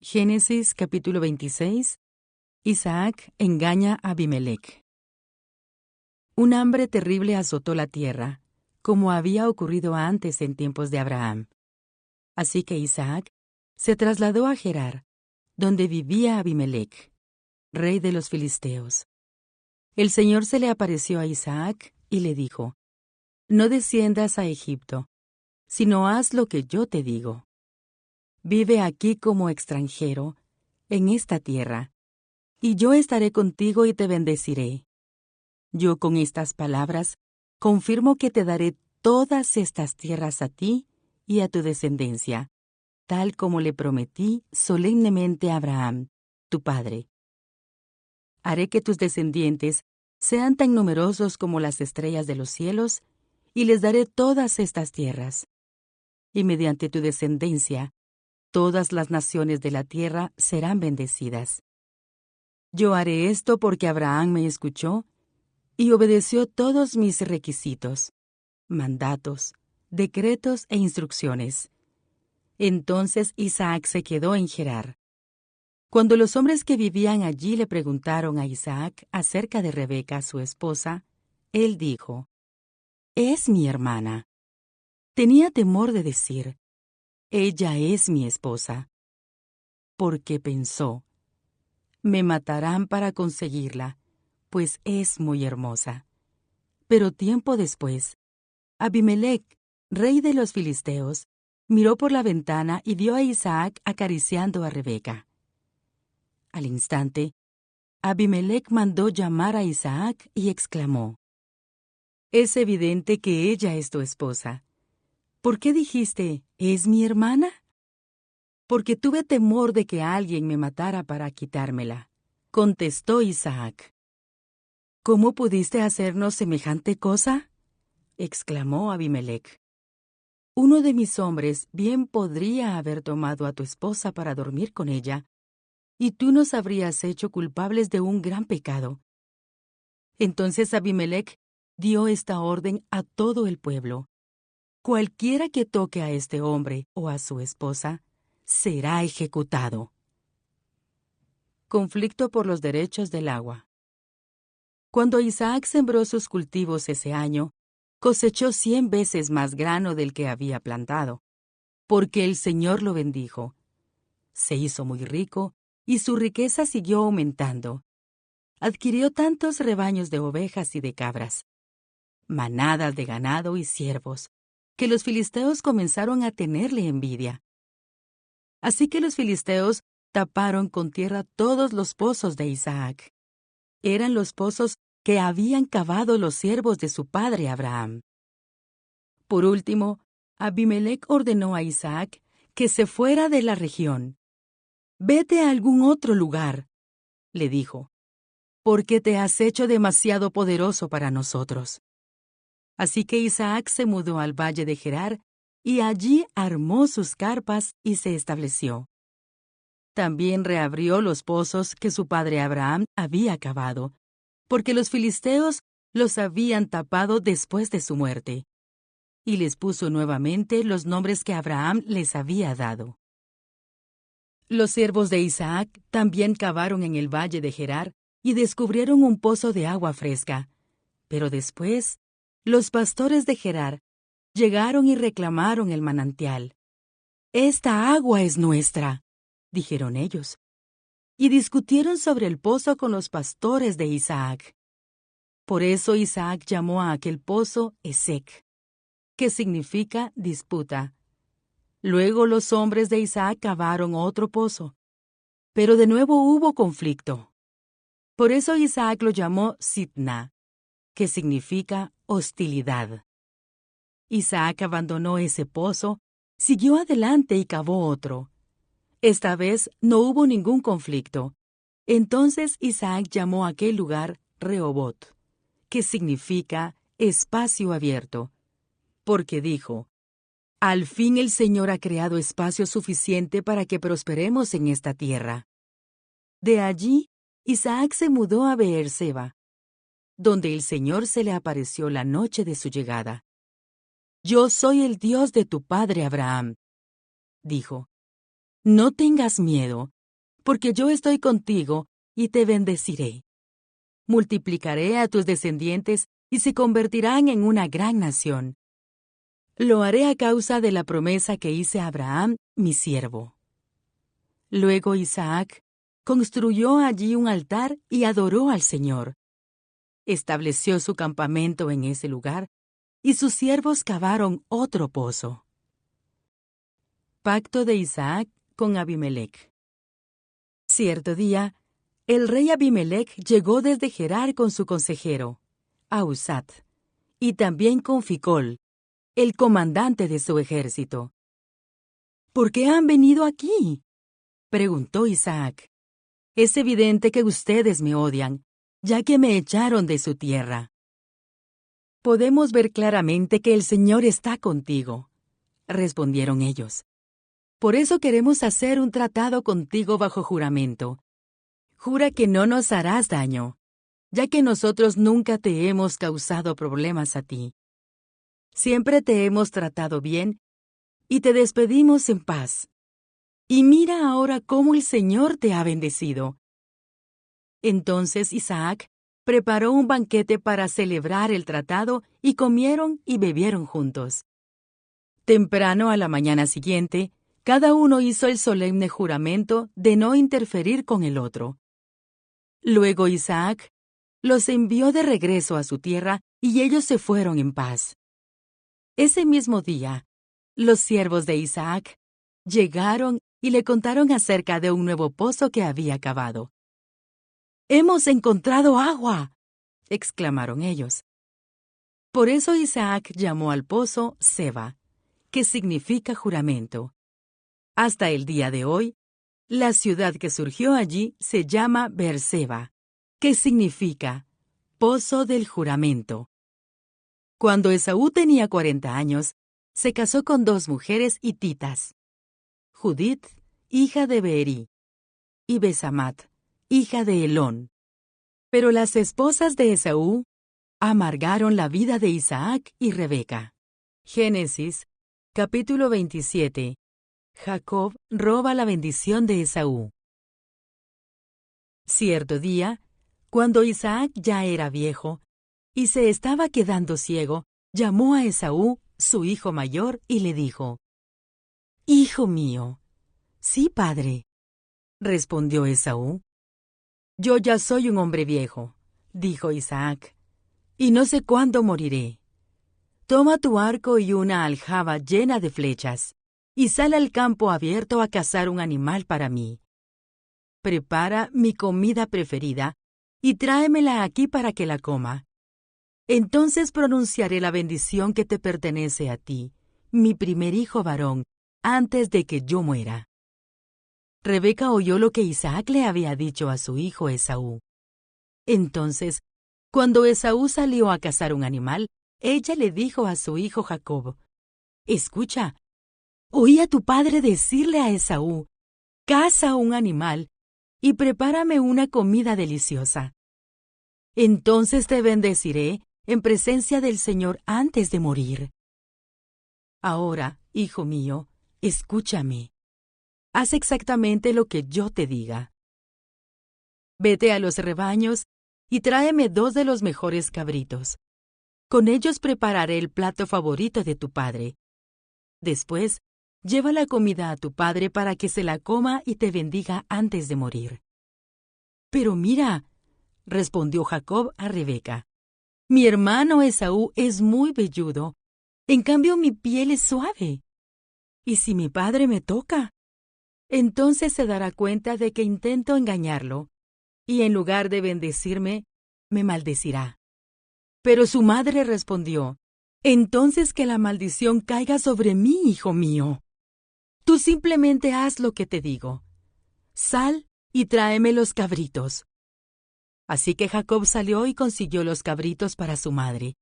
Génesis capítulo 26. Isaac engaña a Abimelec. Un hambre terrible azotó la tierra, como había ocurrido antes en tiempos de Abraham. Así que Isaac se trasladó a Gerar, donde vivía Abimelec, rey de los filisteos. El Señor se le apareció a Isaac y le dijo: No desciendas a Egipto, sino haz lo que yo te digo. Vive aquí como extranjero, en esta tierra, y yo estaré contigo y te bendeciré. Yo con estas palabras confirmo que te daré todas estas tierras a ti y a tu descendencia, tal como le prometí solemnemente a Abraham, tu padre. Haré que tus descendientes sean tan numerosos como las estrellas de los cielos, y les daré todas estas tierras. Y mediante tu descendencia, todas las naciones de la tierra serán bendecidas. Yo haré esto porque Abraham me escuchó y obedeció todos mis requisitos, mandatos, decretos e instrucciones. Entonces Isaac se quedó en Gerar. Cuando los hombres que vivían allí le preguntaron a Isaac acerca de Rebeca, su esposa, él dijo: «Es mi hermana». Tenía temor de decir: «Ella es mi esposa», porque pensó: «Me matarán para conseguirla, pues es muy hermosa». Pero tiempo después, Abimelec, rey de los filisteos, miró por la ventana y vio a Isaac acariciando a Rebeca. Al instante, Abimelec mandó llamar a Isaac y exclamó: «Es evidente que ella es tu esposa. ¿Por qué dijiste, es mi hermana?» «Porque tuve temor de que alguien me matara para quitármela», contestó Isaac. «¿Cómo pudiste hacernos semejante cosa?», exclamó Abimelec. «Uno de mis hombres bien podría haber tomado a tu esposa para dormir con ella, y tú nos habrías hecho culpables de un gran pecado». Entonces Abimelec dio esta orden a todo el pueblo: «Cualquiera que toque a este hombre o a su esposa será ejecutado». Conflicto por los derechos del agua. Cuando Isaac sembró sus cultivos ese año, cosechó 100 veces más grano del que había plantado, porque el Señor lo bendijo. Se hizo muy rico y su riqueza siguió aumentando. Adquirió tantos rebaños de ovejas y de cabras, manadas de ganado y ciervos, que los filisteos comenzaron a tenerle envidia. Así que los filisteos taparon con tierra todos los pozos de Isaac. Eran los pozos que habían cavado los siervos de su padre Abraham. Por último, Abimelec ordenó a Isaac que se fuera de la región. «Vete a algún otro lugar», le dijo, «porque te has hecho demasiado poderoso para nosotros». Así que Isaac se mudó al valle de Gerar y allí armó sus carpas y se estableció. También reabrió los pozos que su padre Abraham había cavado, porque los filisteos los habían tapado después de su muerte, y les puso nuevamente los nombres que Abraham les había dado. Los siervos de Isaac también cavaron en el valle de Gerar y descubrieron un pozo de agua fresca. Pero después, los pastores de Gerar llegaron y reclamaron el manantial. «Esta agua es nuestra», dijeron ellos, y discutieron sobre el pozo con los pastores de Isaac. Por eso Isaac llamó a aquel pozo Esek, que significa disputa. Luego los hombres de Isaac cavaron otro pozo, pero de nuevo hubo conflicto. Por eso Isaac lo llamó Sitna, que significa hostilidad. Isaac abandonó ese pozo, siguió adelante y cavó otro. Esta vez no hubo ningún conflicto. Entonces Isaac llamó a aquel lugar Rehobot, que significa espacio abierto, porque dijo: «Al fin el Señor ha creado espacio suficiente para que prosperemos en esta tierra». De allí, Isaac se mudó a Beerseba, donde el Señor se le apareció la noche de su llegada. «Yo soy el Dios de tu padre Abraham», dijo. «No tengas miedo, porque yo estoy contigo y te bendeciré. Multiplicaré a tus descendientes y se convertirán en una gran nación. Lo haré a causa de la promesa que hice a Abraham, mi siervo. Luego Isaac construyó allí un altar y adoró al Señor. Estableció su campamento en ese lugar y sus siervos cavaron otro pozo. Pacto de Isaac con Abimelec. Cierto día, el rey Abimelec llegó desde Gerar con su consejero, Ahuzat, y también con Ficol, el comandante de su ejército. ¿Por qué han venido aquí?, preguntó Isaac. Es evidente que ustedes me odian, ya que me echaron de su tierra. Podemos ver claramente que el Señor está contigo, respondieron ellos. Por eso queremos hacer un tratado contigo bajo juramento. Jura que no nos harás daño, ya que nosotros nunca te hemos causado problemas a ti. Siempre te hemos tratado bien y te despedimos en paz. Y mira ahora cómo el Señor te ha bendecido. Entonces Isaac preparó un banquete para celebrar el tratado y comieron y bebieron juntos. Temprano a la mañana siguiente, cada uno hizo el solemne juramento de no interferir con el otro. Luego Isaac los envió de regreso a su tierra y ellos se fueron en paz. Ese mismo día, los siervos de Isaac llegaron y le contaron acerca de un nuevo pozo que había cavado. ¡Hemos encontrado agua!, exclamaron ellos. Por eso Isaac llamó al pozo Seba, que significa juramento. Hasta el día de hoy, la ciudad que surgió allí se llama Beerseba, que significa pozo del juramento. Cuando Esaú tenía 40 años, se casó con 2 mujeres hititas, Judith, hija de Beeri, y Besamat, hija de Elón. Pero las esposas de Esaú amargaron la vida de Isaac y Rebeca. Génesis, capítulo 27. Jacob roba la bendición de Esaú. Cierto día, cuando Isaac ya era viejo y se estaba quedando ciego, llamó a Esaú, su hijo mayor, y le dijo: «Hijo mío». «Sí, padre», respondió Esaú. «Yo ya soy un hombre viejo», dijo Isaac, «y no sé cuándo moriré. Toma tu arco y una aljaba llena de flechas, y sal al campo abierto a cazar un animal para mí. Prepara mi comida preferida y tráemela aquí para que la coma. Entonces pronunciaré la bendición que te pertenece a ti, mi primer hijo varón, antes de que yo muera». Rebeca oyó lo que Isaac le había dicho a su hijo Esaú. Entonces, cuando Esaú salió a cazar un animal, ella le dijo a su hijo Jacob: «Escucha, oí a tu padre decirle a Esaú: caza un animal y prepárame una comida deliciosa. Entonces te bendeciré en presencia del Señor antes de morir. Ahora, hijo mío, escúchame. Haz exactamente lo que yo te diga. Vete a los rebaños y tráeme 2 de los mejores cabritos. Con ellos prepararé el plato favorito de tu padre. Después, lleva la comida a tu padre para que se la coma y te bendiga antes de morir». «Pero mira», respondió Jacob a Rebeca, «mi hermano Esaú es muy velludo, en cambio mi piel es suave. ¿Y si mi padre me toca? Entonces se dará cuenta de que intento engañarlo, y en lugar de bendecirme, me maldecirá». Pero su madre respondió: «Entonces que la maldición caiga sobre mí, hijo mío. Tú simplemente haz lo que te digo. Sal y tráeme los cabritos». Así que Jacob salió y consiguió los cabritos para su madre.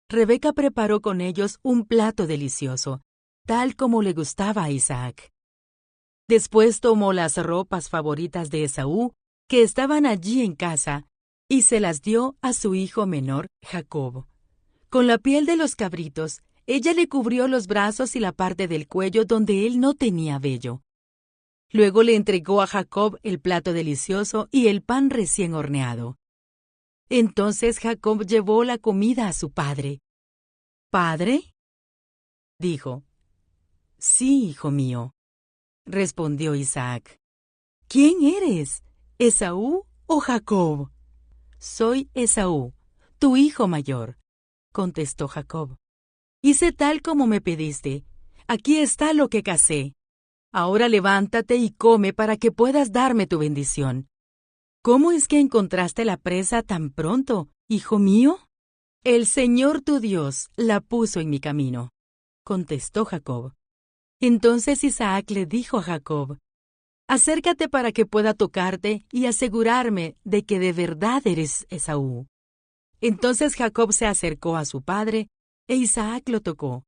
Rebeca preparó con ellos un plato delicioso, tal como le gustaba a Isaac. Después tomó las ropas favoritas de Esaú, que estaban allí en casa, y se las dio a su hijo menor, Jacob. Con la piel de los cabritos, ella le cubrió los brazos y la parte del cuello donde él no tenía vello. Luego le entregó a Jacob el plato delicioso y el pan recién horneado. Entonces Jacob llevó la comida a su padre. «¿Padre?», dijo. «Sí, hijo mío», respondió Isaac. «¿Quién eres, Esaú o Jacob?». «Soy Esaú, tu hijo mayor», contestó Jacob. «Hice tal como me pediste. Aquí está lo que cazé. Ahora levántate y come para que puedas darme tu bendición». «¿Cómo es que encontraste la presa tan pronto, hijo mío?». «El Señor tu Dios la puso en mi camino», contestó Jacob. Entonces Isaac le dijo a Jacob: «Acércate para que pueda tocarte y asegurarme de que de verdad eres Esaú». Entonces Jacob se acercó a su padre, e Isaac lo tocó.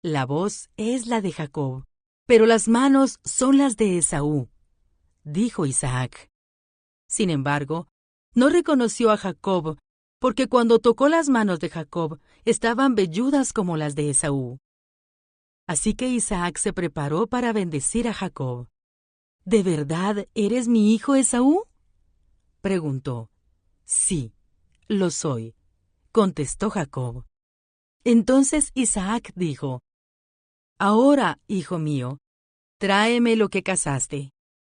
«La voz es la de Jacob, pero las manos son las de Esaú», dijo Isaac. Sin embargo, no reconoció a Jacob, porque cuando tocó las manos de Jacob, estaban velludas como las de Esaú. Así que Isaac se preparó para bendecir a Jacob. «¿De verdad eres mi hijo Esaú?», preguntó. «Sí, lo soy», contestó Jacob. Entonces Isaac dijo: «Ahora, hijo mío, tráeme lo que cazaste.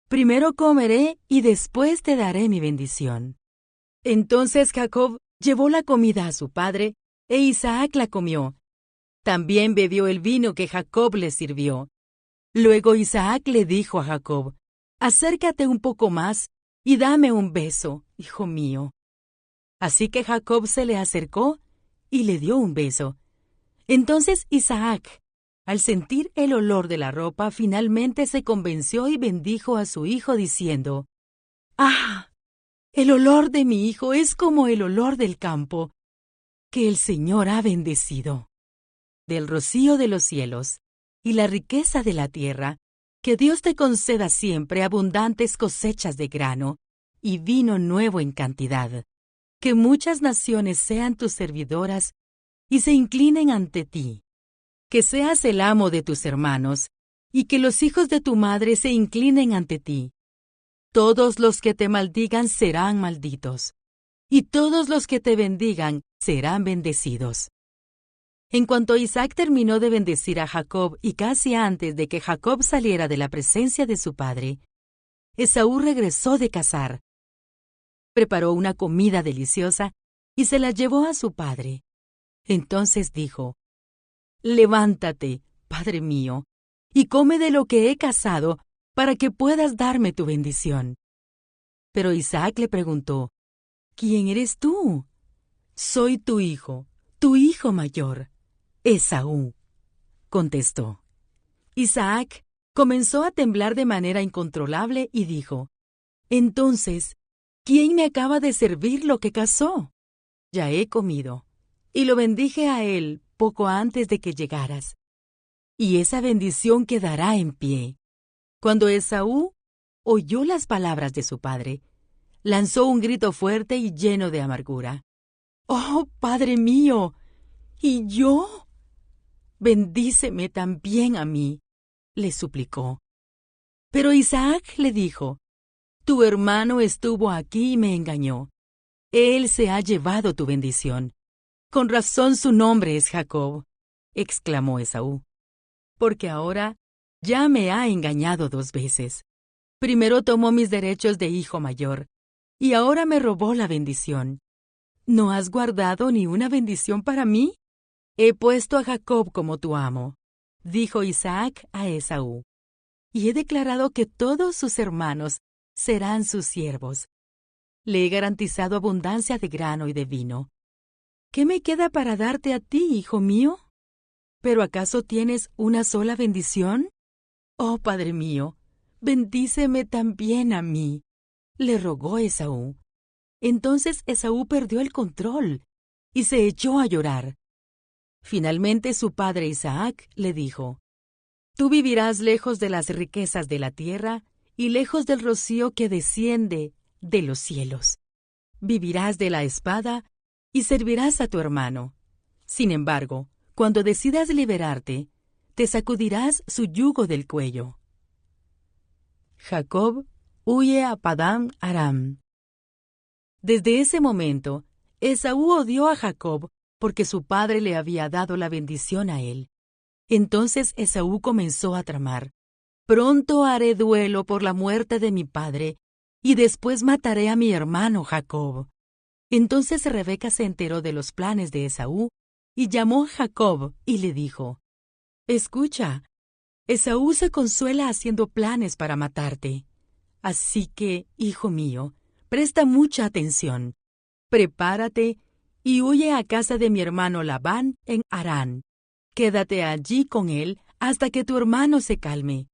Primero comeré y después te daré mi bendición». Entonces Jacob llevó la comida a su padre, e Isaac la comió. También bebió el vino que Jacob le sirvió. Luego Isaac le dijo a Jacob: «Acércate un poco más y dame un beso, hijo mío». Así que Jacob se le acercó y le dio un beso. Entonces Isaac, al sentir el olor de la ropa, finalmente se convenció y bendijo a su hijo diciendo: «¡Ah! El olor de mi hijo es como el olor del campo, que el Señor ha bendecido. Del rocío de los cielos y la riqueza de la tierra, que Dios te conceda siempre abundantes cosechas de grano y vino nuevo en cantidad. Que muchas naciones sean tus servidoras y se inclinen ante ti. Que seas el amo de tus hermanos y que los hijos de tu madre se inclinen ante ti. Todos los que te maldigan serán malditos, y todos los que te bendigan serán bendecidos». En cuanto Isaac terminó de bendecir a Jacob y casi antes de que Jacob saliera de la presencia de su padre, Esaú regresó de cazar. Preparó una comida deliciosa y se la llevó a su padre. Entonces dijo: «Levántate, padre mío, y come de lo que he cazado, para que puedas darme tu bendición». Pero Isaac le preguntó: «¿Quién eres tú?». «Soy tu hijo mayor, Esaú», contestó. Isaac comenzó a temblar de manera incontrolable y dijo: «Entonces, ¿quién me acaba de servir lo que cazó? Ya he comido, y lo bendije a él poco antes de que llegaras, y esa bendición quedará en pie». Cuando Esaú oyó las palabras de su padre, lanzó un grito fuerte y lleno de amargura. «¡Oh, padre mío! ¿Y yo? Bendíceme también a mí», le suplicó. Pero Isaac le dijo: «Tu hermano estuvo aquí y me engañó. Él se ha llevado tu bendición. Con razón su nombre es Jacob», exclamó Esaú, «porque ahora ya me ha engañado 2 veces. Primero tomó mis derechos de hijo mayor, y ahora me robó la bendición. ¿No has guardado ni una bendición para mí? He puesto a Jacob como tu amo», dijo Isaac a Esaú, «y he declarado que todos sus hermanos serán sus siervos. Le he garantizado abundancia de grano y de vino. ¿Qué me queda para darte a ti, hijo mío? ¿Pero acaso tienes una sola bendición? Oh, padre mío, bendíceme también a mí», le rogó Esaú. Entonces Esaú perdió el control y se echó a llorar. Finalmente su padre Isaac le dijo: «Tú vivirás lejos de las riquezas de la tierra y lejos del rocío que desciende de los cielos. Vivirás de la espada y servirás a tu hermano. Sin embargo, cuando decidas liberarte, te sacudirás su yugo del cuello». Jacob huye a Padán Aram. Desde ese momento, Esaú odió a Jacob porque su padre le había dado la bendición a él. Entonces Esaú comenzó a tramar: pronto haré duelo por la muerte de mi padre, y después mataré a mi hermano Jacob. Entonces Rebeca se enteró de los planes de Esaú, y llamó a Jacob y le dijo: escucha, Esaú se consuela haciendo planes para matarte. Así que, hijo mío, presta mucha atención. Prepárate y huye a casa de mi hermano Labán en Harán. Quédate allí con él hasta que tu hermano se calme.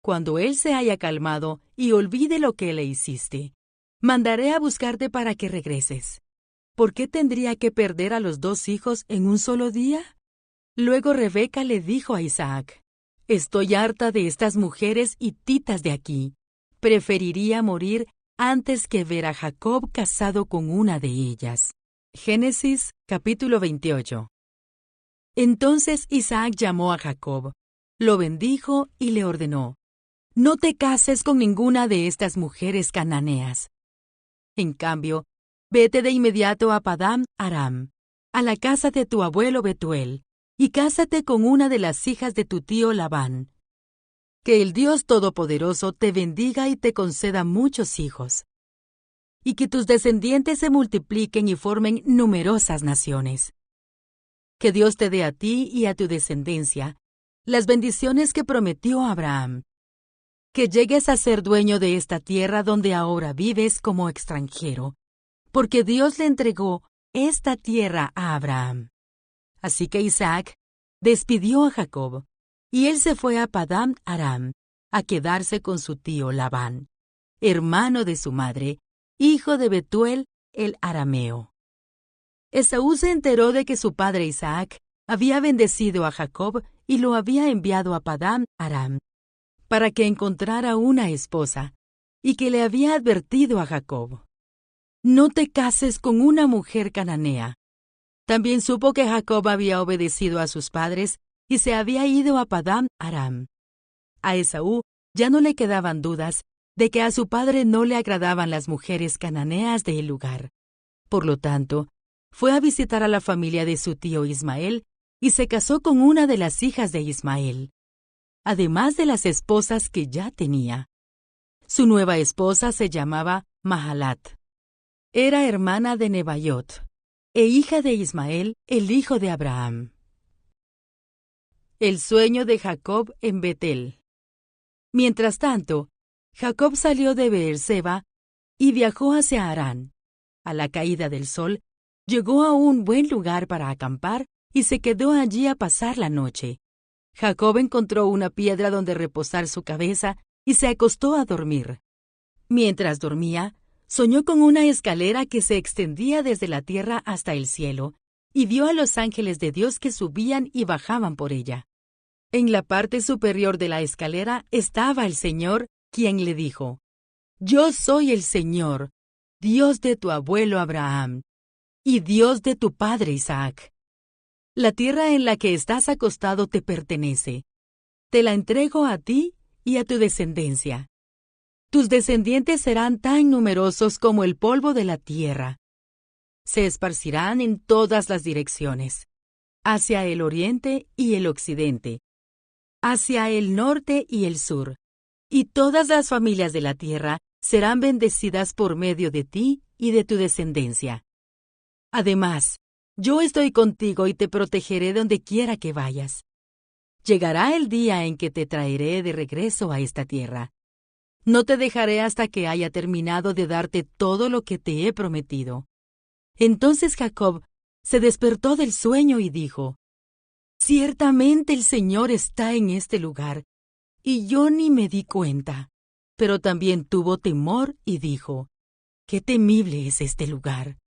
Cuando él se haya calmado y olvide lo que le hiciste, mandaré a buscarte para que regreses. ¿Por qué tendría que perder a los 2 hijos en un solo día? Luego Rebeca le dijo a Isaac: estoy harta de estas mujeres hititas de aquí. Preferiría morir antes que ver a Jacob casado con una de ellas. Génesis capítulo 28. Entonces Isaac llamó a Jacob, lo bendijo y le ordenó: no te cases con ninguna de estas mujeres cananeas. En cambio, vete de inmediato a Padán Aram, a la casa de tu abuelo Betuel, y cásate con una de las hijas de tu tío Labán. Que el Dios Todopoderoso te bendiga y te conceda muchos hijos, y que tus descendientes se multipliquen y formen numerosas naciones. Que Dios te dé a ti y a tu descendencia las bendiciones que prometió a Abraham. Que llegues a ser dueño de esta tierra donde ahora vives como extranjero, porque Dios le entregó esta tierra a Abraham. Así que Isaac despidió a Jacob, y él se fue a Padán Aram, a quedarse con su tío Labán, hermano de su madre, hijo de Betuel el arameo. Esaú se enteró de que su padre Isaac había bendecido a Jacob y lo había enviado a Padán Aram, para que encontrara una esposa, y que le había advertido a Jacob: no te cases con una mujer cananea. También supo que Jacob había obedecido a sus padres y se había ido a Padán Aram. A Esaú ya no le quedaban dudas de que a su padre no le agradaban las mujeres cananeas del lugar. Por lo tanto, fue a visitar a la familia de su tío Ismael y se casó con una de las hijas de Ismael, además de las esposas que ya tenía. Su nueva esposa se llamaba Mahalat. Era hermana de Nebaiot e hija de Ismael, el hijo de Abraham. El sueño de Jacob en Betel. Mientras tanto, Jacob salió de Beerseba y viajó hacia Harán. A la caída del sol, llegó a un buen lugar para acampar y se quedó allí a pasar la noche. Jacob encontró una piedra donde reposar su cabeza y se acostó a dormir. Mientras dormía, soñó con una escalera que se extendía desde la tierra hasta el cielo, y vio a los ángeles de Dios que subían y bajaban por ella. En la parte superior de la escalera estaba el Señor, quien le dijo: yo soy el Señor, Dios de tu abuelo Abraham, y Dios de tu padre Isaac. La tierra en la que estás acostado te pertenece. Te la entrego a ti y a tu descendencia. Tus descendientes serán tan numerosos como el polvo de la tierra. Se esparcirán en todas las direcciones, hacia el oriente y el occidente, hacia el norte y el sur, y todas las familias de la tierra serán bendecidas por medio de ti y de tu descendencia. Además, yo estoy contigo y te protegeré donde quiera que vayas. Llegará el día en que te traeré de regreso a esta tierra. No te dejaré hasta que haya terminado de darte todo lo que te he prometido. Entonces Jacob se despertó del sueño y dijo: ciertamente el Señor está en este lugar, y yo ni me di cuenta. Pero también tuvo temor y dijo: qué temible es este lugar.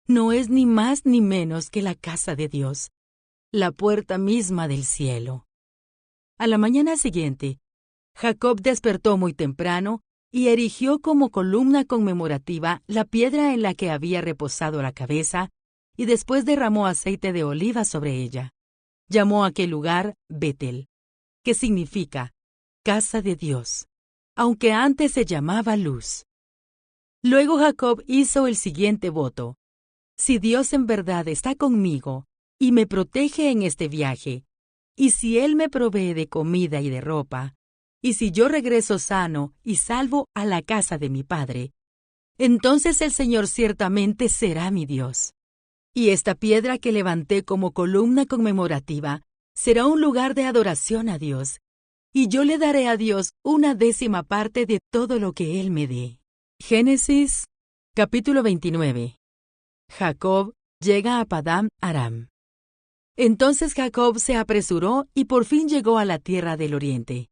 No es ni más ni menos que la casa de Dios, la puerta misma del cielo. A la mañana siguiente, Jacob despertó muy temprano y erigió como columna conmemorativa la piedra en la que había reposado la cabeza, y después derramó aceite de oliva sobre ella. Llamó a aquel lugar Betel, que significa casa de Dios, aunque antes se llamaba Luz. Luego Jacob hizo el siguiente voto: si Dios en verdad está conmigo y me protege en este viaje, y si Él me provee de comida y de ropa, y si yo regreso sano y salvo a la casa de mi padre, entonces el Señor ciertamente será mi Dios. Y esta piedra que levanté como columna conmemorativa será un lugar de adoración a Dios, y yo le daré a Dios 1/10 de todo lo que Él me dé. Génesis, capítulo 29. Jacob llega a Padán Aram. Entonces Jacob se apresuró y por fin llegó a la tierra del oriente.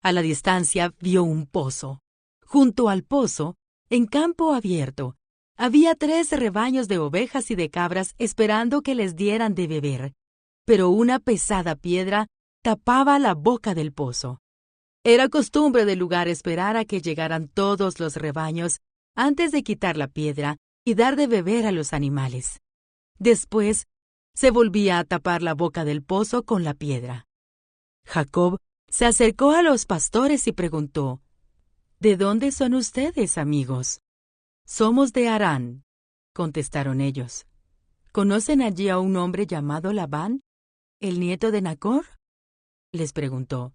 A la distancia vio un pozo. Junto al pozo, en campo abierto, había 3 rebaños de ovejas y de cabras esperando que les dieran de beber, pero una pesada piedra tapaba la boca del pozo. Era costumbre del lugar esperar a que llegaran todos los rebaños antes de quitar la piedra y dar de beber a los animales. Después, se volvía a tapar la boca del pozo con la piedra. Jacob se acercó a los pastores y preguntó: ¿De dónde son ustedes, amigos? Somos de Harán, contestaron ellos. ¿Conocen allí a un hombre llamado Labán, el nieto de Nacor? Les preguntó.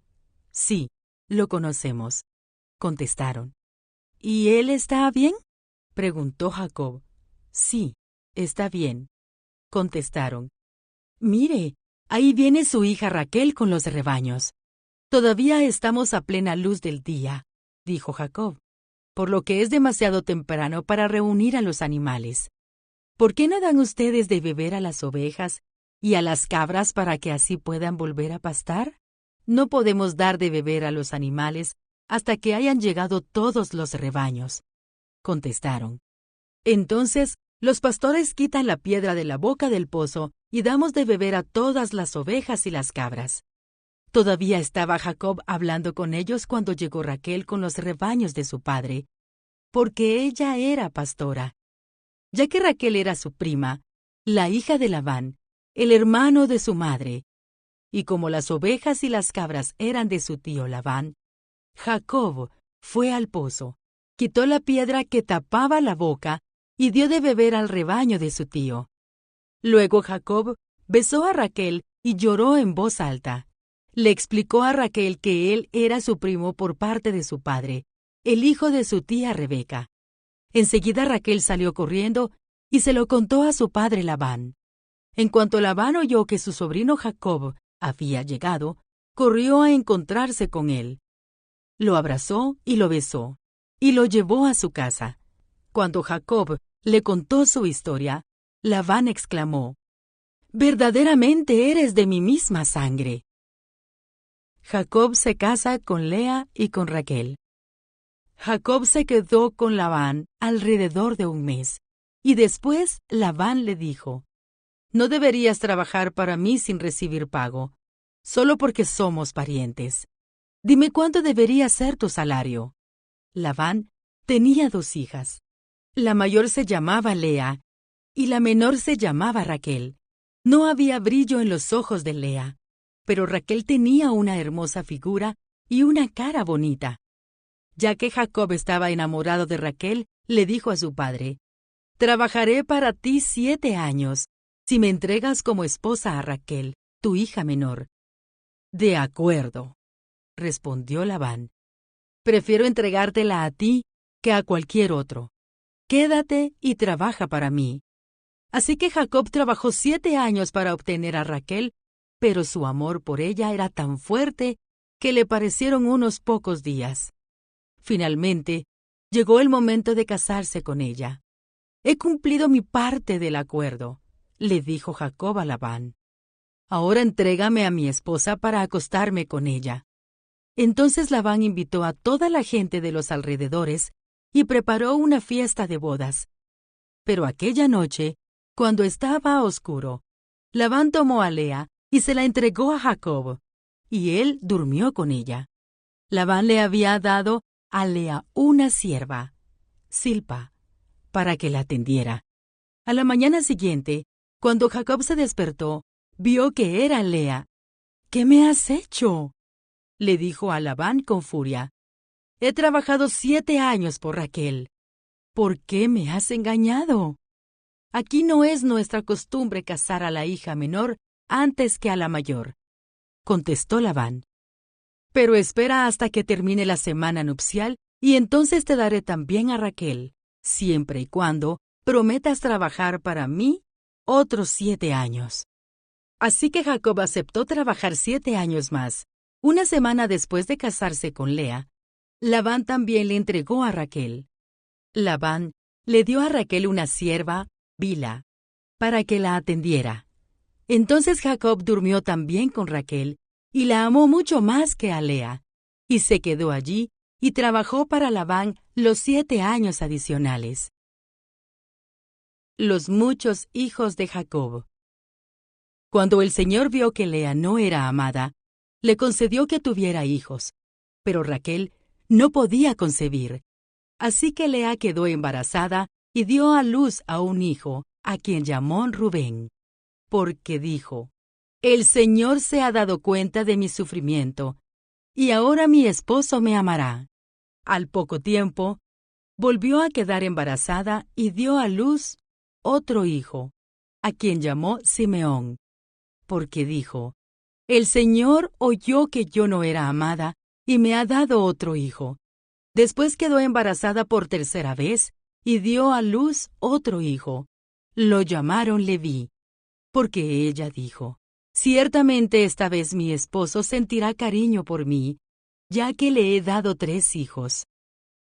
Sí, lo conocemos, contestaron. ¿Y él está bien? Preguntó Jacob. Sí, está bien, contestaron. Mire, ahí viene su hija Raquel con los rebaños. Todavía estamos a plena luz del día, dijo Jacob, por lo que es demasiado temprano para reunir a los animales. ¿Por qué no dan ustedes de beber a las ovejas y a las cabras para que así puedan volver a pastar? No podemos dar de beber a los animales hasta que hayan llegado todos los rebaños, contestaron. Entonces, los pastores quitan la piedra de la boca del pozo y damos de beber a todas las ovejas y las cabras. Todavía estaba Jacob hablando con ellos cuando llegó Raquel con los rebaños de su padre, porque ella era pastora. Ya que Raquel era su prima, la hija de Labán, el hermano de su madre, y como las ovejas y las cabras eran de su tío Labán, Jacob fue al pozo, quitó la piedra que tapaba la boca y dio de beber al rebaño de su tío. Luego Jacob besó a Raquel y lloró en voz alta. Le explicó a Raquel que él era su primo por parte de su padre, el hijo de su tía Rebeca. Enseguida Raquel salió corriendo y se lo contó a su padre Labán. En cuanto Labán oyó que su sobrino Jacob había llegado, corrió a encontrarse con él. Lo abrazó y lo besó, y lo llevó a su casa. Cuando Jacob le contó su historia, Labán exclamó: «Verdaderamente eres de mi misma sangre». Jacob se casa con Lea y con Raquel. Jacob se quedó con Labán alrededor de un mes, y después Labán le dijo: «No deberías trabajar para mí sin recibir pago, solo porque somos parientes. Dime cuánto debería ser tu salario». Labán tenía 2 hijas. La mayor se llamaba Lea, y la menor se llamaba Raquel. No había brillo en los ojos de Lea, pero Raquel tenía una hermosa figura y una cara bonita. Ya que Jacob estaba enamorado de Raquel, le dijo a su padre: «Trabajaré para ti 7 años, si me entregas como esposa a Raquel, tu hija menor». «De acuerdo», respondió Labán. «Prefiero entregártela a ti que a cualquier otro. Quédate y trabaja para mí». Así que Jacob trabajó 7 años para obtener a Raquel, pero su amor por ella era tan fuerte que le parecieron unos pocos días. Finalmente, llegó el momento de casarse con ella. «He cumplido mi parte del acuerdo», le dijo Jacob a Labán. «Ahora entrégame a mi esposa para acostarme con ella». Entonces Labán invitó a toda la gente de los alrededores y preparó una fiesta de bodas. Pero aquella noche, cuando estaba oscuro, Labán tomó a Lea y se la entregó a Jacob, y él durmió con ella. Labán le había dado a Lea una sierva, Silpa, para que la atendiera. A la mañana siguiente, cuando Jacob se despertó, vio que era Lea. «¿Qué me has hecho?», le dijo a Labán con furia. He trabajado 7 años por Raquel. ¿Por qué me has engañado? Aquí no es nuestra costumbre casar a la hija menor antes que a la mayor, contestó Labán. Pero espera hasta que termine la semana nupcial y entonces te daré también a Raquel, siempre y cuando prometas trabajar para mí otros 7 años. Así que Jacob aceptó trabajar 7 años más. Una semana después de casarse con Lea, Labán también le entregó a Raquel. Labán le dio a Raquel una sierva, Bilha, para que la atendiera. Entonces Jacob durmió también con Raquel y la amó mucho más que a Lea, y se quedó allí y trabajó para Labán los 7 años adicionales. Los muchos hijos de Jacob. Cuando el Señor vio que Lea no era amada, le concedió que tuviera hijos, pero Raquel no podía concebir. Así que Lea quedó embarazada y dio a luz a un hijo, a quien llamó Rubén, porque dijo: El Señor se ha dado cuenta de mi sufrimiento, y ahora mi esposo me amará. Al poco tiempo, volvió a quedar embarazada y dio a luz otro hijo, a quien llamó Simeón, porque dijo: El Señor oyó que yo no era amada y me ha dado otro hijo. Después quedó embarazada por tercera vez y dio a luz otro hijo. Lo llamaron Leví, porque ella dijo: Ciertamente esta vez mi esposo sentirá cariño por mí, ya que le he dado 3 hijos.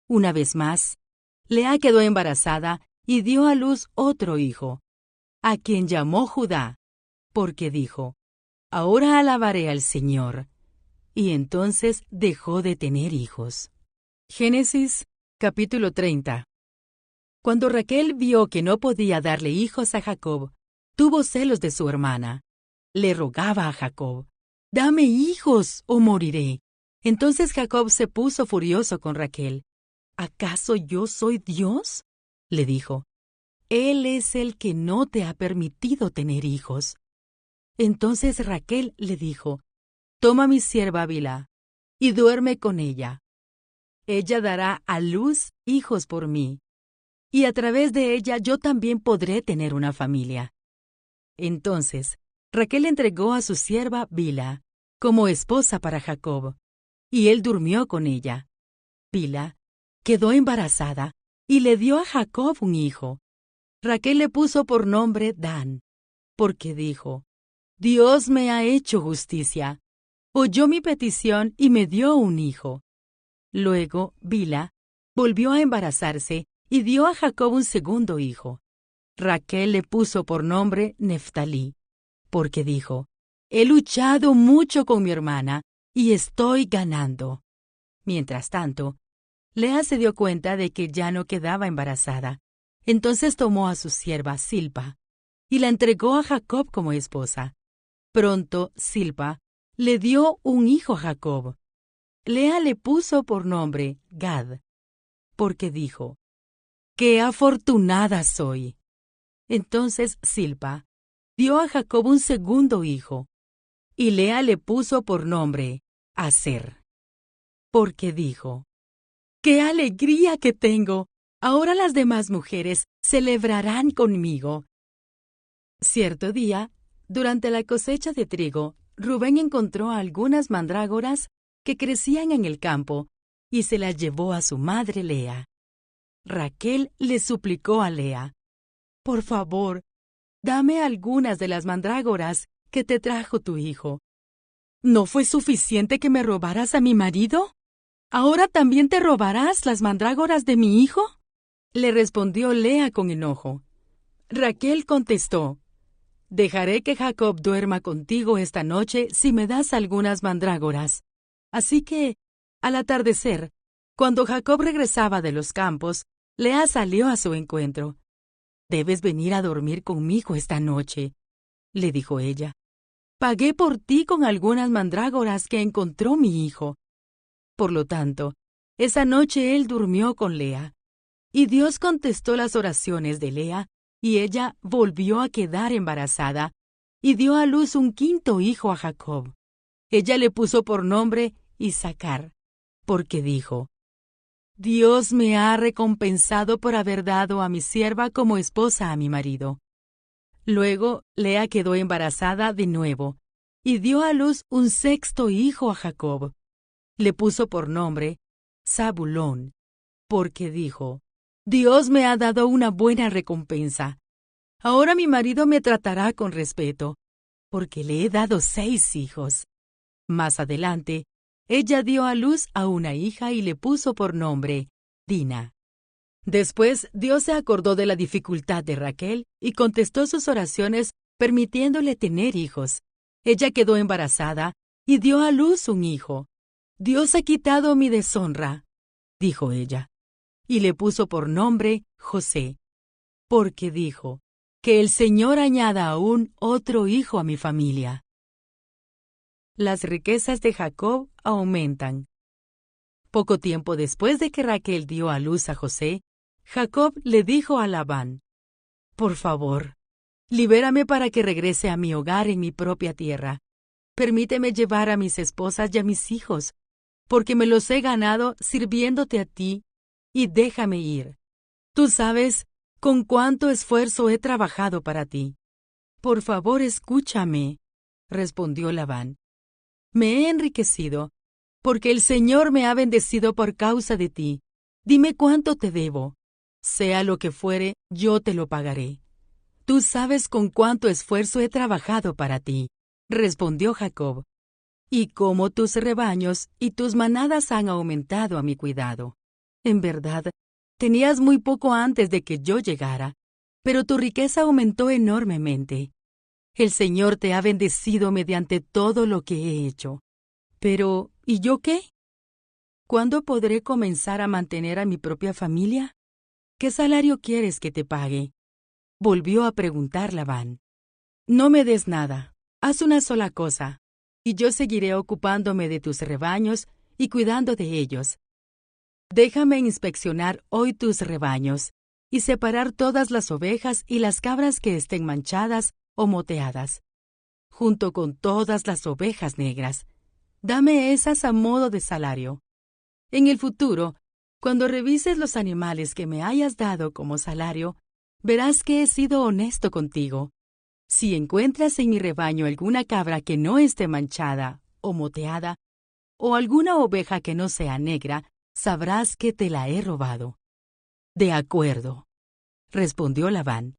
Una vez más, Lea quedó embarazada y dio a luz otro hijo, a quien llamó Judá, porque dijo: Ahora alabaré al Señor. Y entonces dejó de tener hijos. Génesis, capítulo 30. Cuando Raquel vio que no podía darle hijos a Jacob, tuvo celos de su hermana. Le rogaba a Jacob: Dame hijos o moriré. Entonces Jacob se puso furioso con Raquel. ¿Acaso yo soy Dios?, le dijo. Él es el que no te ha permitido tener hijos. Entonces Raquel le dijo: Toma mi sierva Bilha y duerme con ella. Ella dará a luz hijos por mí, y a través de ella yo también podré tener una familia. Entonces Raquel entregó a su sierva Bilha como esposa para Jacob, y él durmió con ella. Bilha quedó embarazada y le dio a Jacob un hijo. Raquel le puso por nombre Dan, porque dijo: Dios me ha hecho justicia. Oyó mi petición y me dio un hijo. Luego Bilha volvió a embarazarse y dio a Jacob un segundo hijo. Raquel le puso por nombre Neftalí, porque dijo: He luchado mucho con mi hermana y estoy ganando. Mientras tanto, Lea se dio cuenta de que ya no quedaba embarazada. Entonces tomó a su sierva Zilpa y la entregó a Jacob como esposa. Pronto Zilpa le dio un hijo a Jacob. Lea le puso por nombre Gad, porque dijo: ¡Qué afortunada soy! Entonces Zilpa dio a Jacob un segundo hijo, y Lea le puso por nombre Aser, porque dijo: ¡Qué alegría que tengo! Ahora las demás mujeres celebrarán conmigo. Cierto día, durante la cosecha de trigo, Rubén encontró algunas mandrágoras que crecían en el campo y se las llevó a su madre Lea. Raquel le suplicó a Lea: Por favor, dame algunas de las mandrágoras que te trajo tu hijo. ¿No fue suficiente que me robaras a mi marido? ¿Ahora también te robarás las mandrágoras de mi hijo?, le respondió Lea con enojo. Raquel contestó: Dejaré que Jacob duerma contigo esta noche si me das algunas mandrágoras. Así que, al atardecer, cuando Jacob regresaba de los campos, Lea salió a su encuentro. Debes venir a dormir conmigo esta noche, le dijo ella. Pagué por ti con algunas mandrágoras que encontró mi hijo. Por lo tanto, esa noche él durmió con Lea. Y Dios contestó las oraciones de Lea, y ella volvió a quedar embarazada, y dio a luz un quinto hijo a Jacob. Ella le puso por nombre Isacar, porque dijo: Dios me ha recompensado por haber dado a mi sierva como esposa a mi marido. Luego Lea quedó embarazada de nuevo y dio a luz un sexto hijo a Jacob. Le puso por nombre Zabulón, porque dijo: Dios me ha dado una buena recompensa. Ahora mi marido me tratará con respeto, porque le he dado 6 hijos. Más adelante, ella dio a luz a una hija y le puso por nombre Dina. Después, Dios se acordó de la dificultad de Raquel y contestó sus oraciones permitiéndole tener hijos. Ella quedó embarazada y dio a luz un hijo. Dios ha quitado mi deshonra, dijo ella, y le puso por nombre José, porque dijo: que el Señor añada aún otro hijo a mi familia. Las riquezas de Jacob aumentan. Poco tiempo después de que Raquel dio a luz a José, Jacob le dijo a Labán: Por favor, libérame para que regrese a mi hogar en mi propia tierra. Permíteme llevar a mis esposas y a mis hijos, porque me los he ganado sirviéndote a ti, y déjame ir. Tú sabes con cuánto esfuerzo he trabajado para ti. Por favor, escúchame, respondió Labán. Me he enriquecido, porque el Señor me ha bendecido por causa de ti. Dime cuánto te debo. Sea lo que fuere, yo te lo pagaré. Tú sabes con cuánto esfuerzo he trabajado para ti, respondió Jacob, y cómo tus rebaños y tus manadas han aumentado a mi cuidado. En verdad, tenías muy poco antes de que yo llegara, pero tu riqueza aumentó enormemente. El Señor te ha bendecido mediante todo lo que he hecho. Pero, ¿y yo qué? ¿Cuándo podré comenzar a mantener a mi propia familia? ¿Qué salario quieres que te pague? Volvió a preguntar Labán. No me des nada. Haz una sola cosa, y yo seguiré ocupándome de tus rebaños y cuidando de ellos. Déjame inspeccionar hoy tus rebaños y separar todas las ovejas y las cabras que estén manchadas o moteadas, junto con todas las ovejas negras. Dame esas a modo de salario. En el futuro, cuando revises los animales que me hayas dado como salario, verás que he sido honesto contigo. Si encuentras en mi rebaño alguna cabra que no esté manchada o moteada, o alguna oveja que no sea negra, sabrás que te la he robado. De acuerdo, respondió Labán.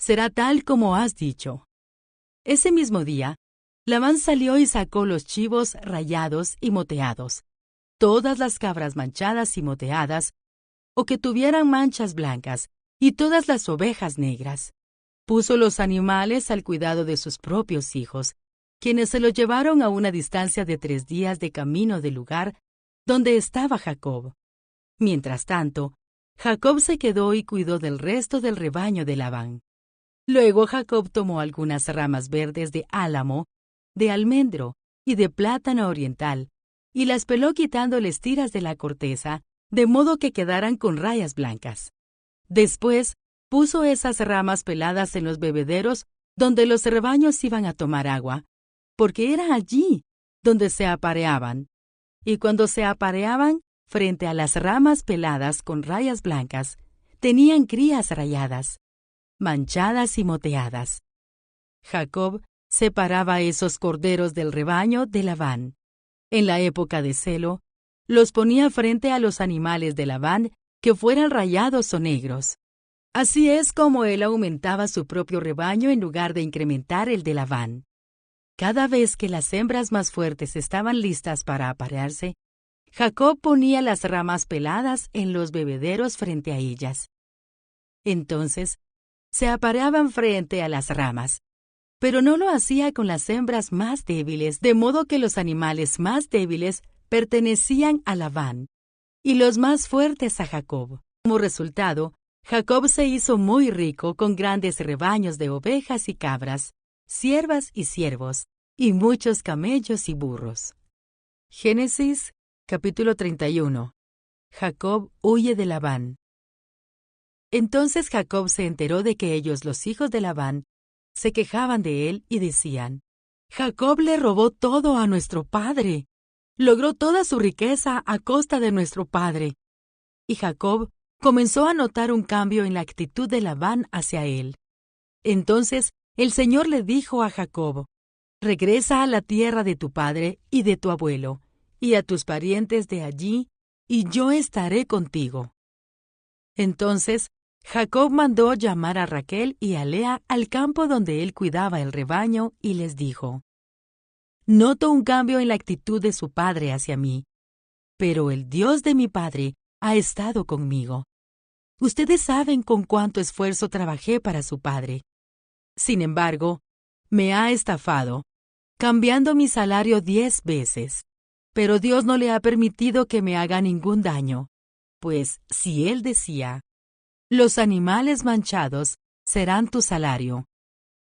Será tal como has dicho. Ese mismo día, Labán salió y sacó los chivos rayados y moteados, todas las cabras manchadas y moteadas, o que tuvieran manchas blancas, y todas las ovejas negras. Puso los animales al cuidado de sus propios hijos, quienes se los llevaron a una distancia de 3 días de camino del lugar donde estaba Jacob. Mientras tanto, Jacob se quedó y cuidó del resto del rebaño de Labán. Luego Jacob tomó algunas ramas verdes de álamo, de almendro y de plátano oriental, y las peló quitándoles tiras de la corteza, de modo que quedaran con rayas blancas. Después, puso esas ramas peladas en los bebederos donde los rebaños iban a tomar agua, porque era allí donde se apareaban. Y cuando se apareaban, frente a las ramas peladas con rayas blancas, tenían crías rayadas, manchadas y moteadas. Jacob separaba esos corderos del rebaño de Labán. En la época de celo, los ponía frente a los animales de Labán que fueran rayados o negros. Así es como él aumentaba su propio rebaño en lugar de incrementar el de Labán. Cada vez que las hembras más fuertes estaban listas para aparearse, Jacob ponía las ramas peladas en los bebederos frente a ellas. Entonces, se apareaban frente a las ramas, pero no lo hacía con las hembras más débiles, de modo que los animales más débiles pertenecían a Labán y los más fuertes a Jacob. Como resultado, Jacob se hizo muy rico con grandes rebaños de ovejas y cabras, siervas y siervos, y muchos camellos y burros. Génesis, capítulo 31. Jacob huye de Labán. Entonces Jacob se enteró de que ellos, los hijos de Labán, se quejaban de él y decían: Jacob le robó todo a nuestro padre. Logró toda su riqueza a costa de nuestro padre. y Jacob comenzó a notar un cambio en la actitud de Labán hacia él. Entonces el Señor le dijo a Jacob: «Regresa a la tierra de tu padre y de tu abuelo, y a tus parientes de allí, y yo estaré contigo». Entonces Jacob mandó llamar a Raquel y a Lea al campo donde él cuidaba el rebaño y les dijo: «Noto un cambio en la actitud de su padre hacia mí, pero el Dios de mi padre ha estado conmigo. Ustedes saben con cuánto esfuerzo trabajé para su padre. Sin embargo, me ha estafado, cambiando mi salario 10 veces. Pero Dios no le ha permitido que me haga ningún daño, pues si Él decía: «Los animales manchados serán tu salario»,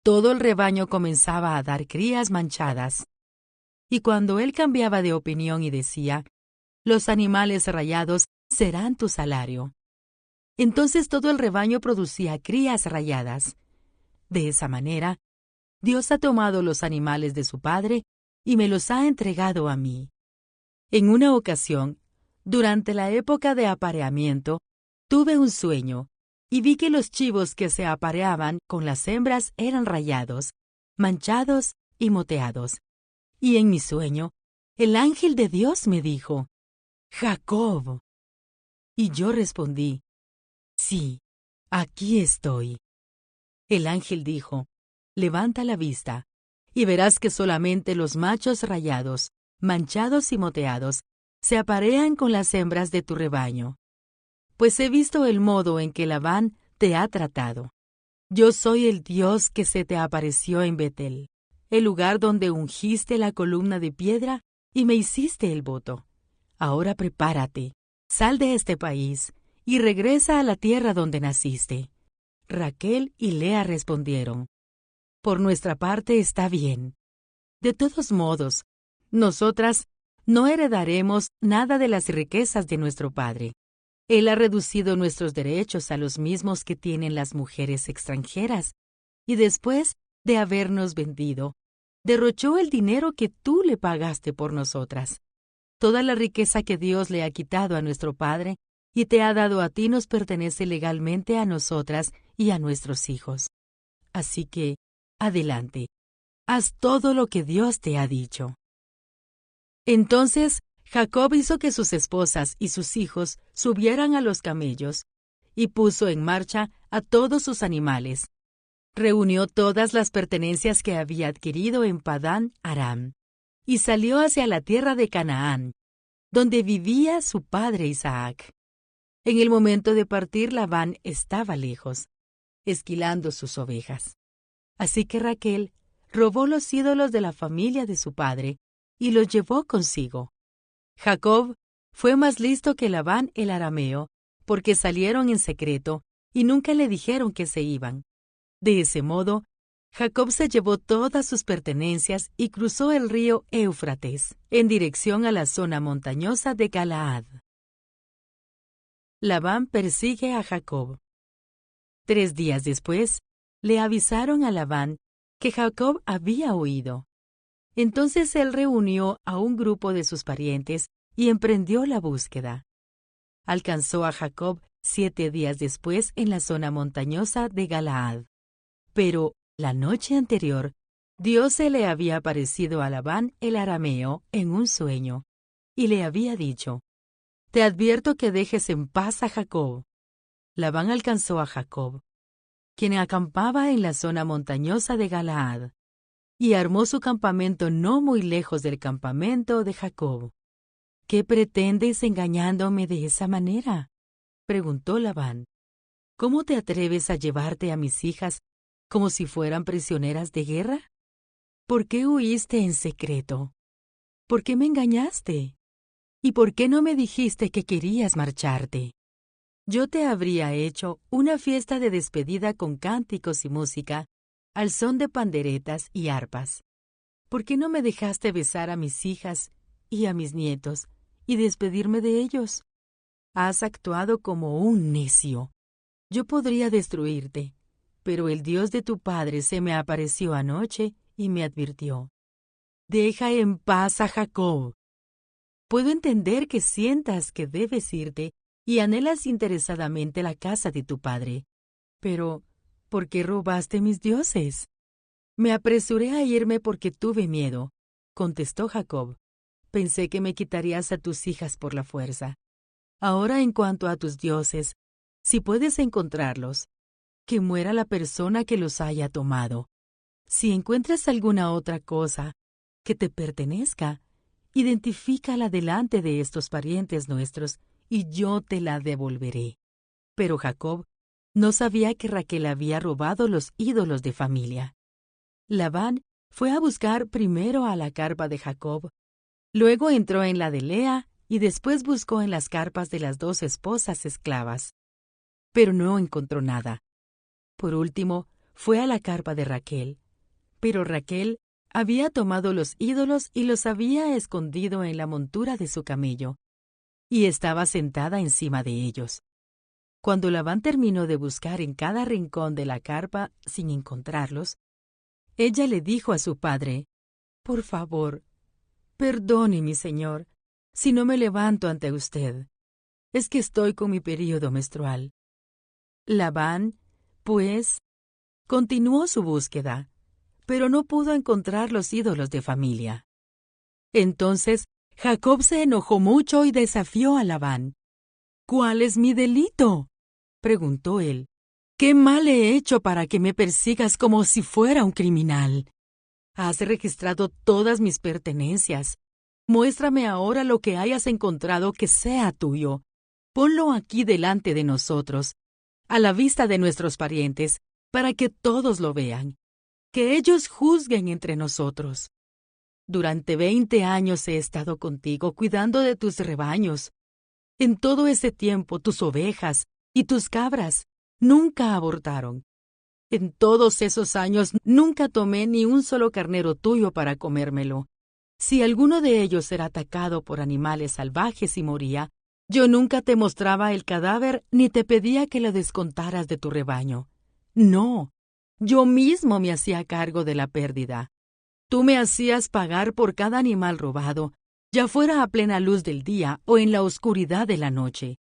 todo el rebaño comenzaba a dar crías manchadas. Y cuando Él cambiaba de opinión y decía: «Los animales rayados serán tu salario», entonces todo el rebaño producía crías rayadas. De esa manera, Dios ha tomado los animales de su padre y me los ha entregado a mí. En una ocasión, durante la época de apareamiento, tuve un sueño y vi que los chivos que se apareaban con las hembras eran rayados, manchados y moteados. Y en mi sueño, el ángel de Dios me dijo: «Jacob». Y yo respondí: «Sí, aquí estoy». El ángel dijo: «Levanta la vista, y verás que solamente los machos rayados, manchados y moteados, se aparean con las hembras de tu rebaño. Pues he visto el modo en que Labán te ha tratado. Yo soy el Dios que se te apareció en Betel, el lugar donde ungiste la columna de piedra y me hiciste el voto. Ahora prepárate, sal de este país y regresa a la tierra donde naciste». Raquel y Lea respondieron: «Por nuestra parte está bien. De todos modos, nosotras no heredaremos nada de las riquezas de nuestro padre. Él ha reducido nuestros derechos a los mismos que tienen las mujeres extranjeras, y después de habernos vendido, derrochó el dinero que tú le pagaste por nosotras. Toda la riqueza que Dios le ha quitado a nuestro padre y te ha dado a ti nos pertenece legalmente a nosotras y a nuestros hijos. Así que, adelante, haz todo lo que Dios te ha dicho». Entonces Jacob hizo que sus esposas y sus hijos subieran a los camellos, y puso en marcha a todos sus animales. Reunió todas las pertenencias que había adquirido en Padán Aram, y salió hacia la tierra de Canaán, donde vivía su padre Isaac. En el momento de partir, Labán estaba lejos, esquilando sus ovejas. Así que Raquel robó los ídolos de la familia de su padre y los llevó consigo. Jacob fue más listo que Labán el arameo, porque salieron en secreto y nunca le dijeron que se iban. De ese modo, Jacob se llevó todas sus pertenencias y cruzó el río Éufrates, en dirección a la zona montañosa de Galaad. Labán persigue a Jacob. 3 días después, le avisaron a Labán que Jacob había huido. Entonces él reunió a un grupo de sus parientes y emprendió la búsqueda. Alcanzó a Jacob 7 días después en la zona montañosa de Galaad. Pero la noche anterior, Dios se le había aparecido a Labán el arameo en un sueño, y le había dicho: «Te advierto que dejes en paz a Jacob». Labán alcanzó a Jacob, quien acampaba en la zona montañosa de Galaad, y armó su campamento no muy lejos del campamento de Jacob. «¿Qué pretendes engañándome de esa manera?», preguntó Labán. «¿Cómo te atreves a llevarte a mis hijas como si fueran prisioneras de guerra? ¿Por qué huiste en secreto? ¿Por qué me engañaste? ¿Y por qué no me dijiste que querías marcharte? Yo te habría hecho una fiesta de despedida con cánticos y música, al son de panderetas y arpas. ¿Por qué no me dejaste besar a mis hijas y a mis nietos y despedirme de ellos? Has actuado como un necio. Yo podría destruirte, pero el Dios de tu padre se me apareció anoche y me advirtió: «Deja en paz a Jacob». Puedo entender que sientas que debes irte y anhelas interesadamente la casa de tu padre. Pero, ¿por qué robaste mis dioses? Me apresuré a irme porque tuve miedo, contestó Jacob. Pensé que me quitarías a tus hijas por la fuerza. Ahora, en cuanto a tus dioses, si puedes encontrarlos, que muera la persona que los haya tomado. Si encuentras alguna otra cosa que te pertenezca, identifícala delante de estos parientes nuestros, y yo te la devolveré. Pero Jacob no sabía que Raquel había robado los ídolos de familia. Labán fue a buscar primero a la carpa de Jacob, luego entró en la de Lea y después buscó en las carpas de las 2 esposas esclavas. Pero no encontró nada. Por último, fue a la carpa de Raquel. Pero Raquel había tomado los ídolos y los había escondido en la montura de su camello, y estaba sentada encima de ellos. Cuando Labán terminó de buscar en cada rincón de la carpa sin encontrarlos, ella le dijo a su padre: «Por favor, perdone, mi señor, si no me levanto ante usted. Es que estoy con mi período menstrual». Labán, pues, continuó su búsqueda, pero no pudo encontrar los ídolos de familia. Entonces Jacob se enojó mucho y desafió a Labán. «¿Cuál es mi delito?», preguntó él. «¿Qué mal he hecho para que me persigas como si fuera un criminal? Has registrado todas mis pertenencias. Muéstrame ahora lo que hayas encontrado que sea tuyo. Ponlo aquí delante de nosotros, a la vista de nuestros parientes, para que todos lo vean. Que ellos juzguen entre nosotros. Durante 20 años he estado contigo cuidando de tus rebaños. En todo ese tiempo tus ovejas y tus cabras nunca abortaron. En todos esos años nunca tomé ni un solo carnero tuyo para comérmelo. Si alguno de ellos era atacado por animales salvajes y moría, yo nunca te mostraba el cadáver ni te pedía que lo descontaras de tu rebaño. No, yo mismo me hacía cargo de la pérdida. Tú me hacías pagar por cada animal robado, ya fuera a plena luz del día o en la oscuridad de la noche.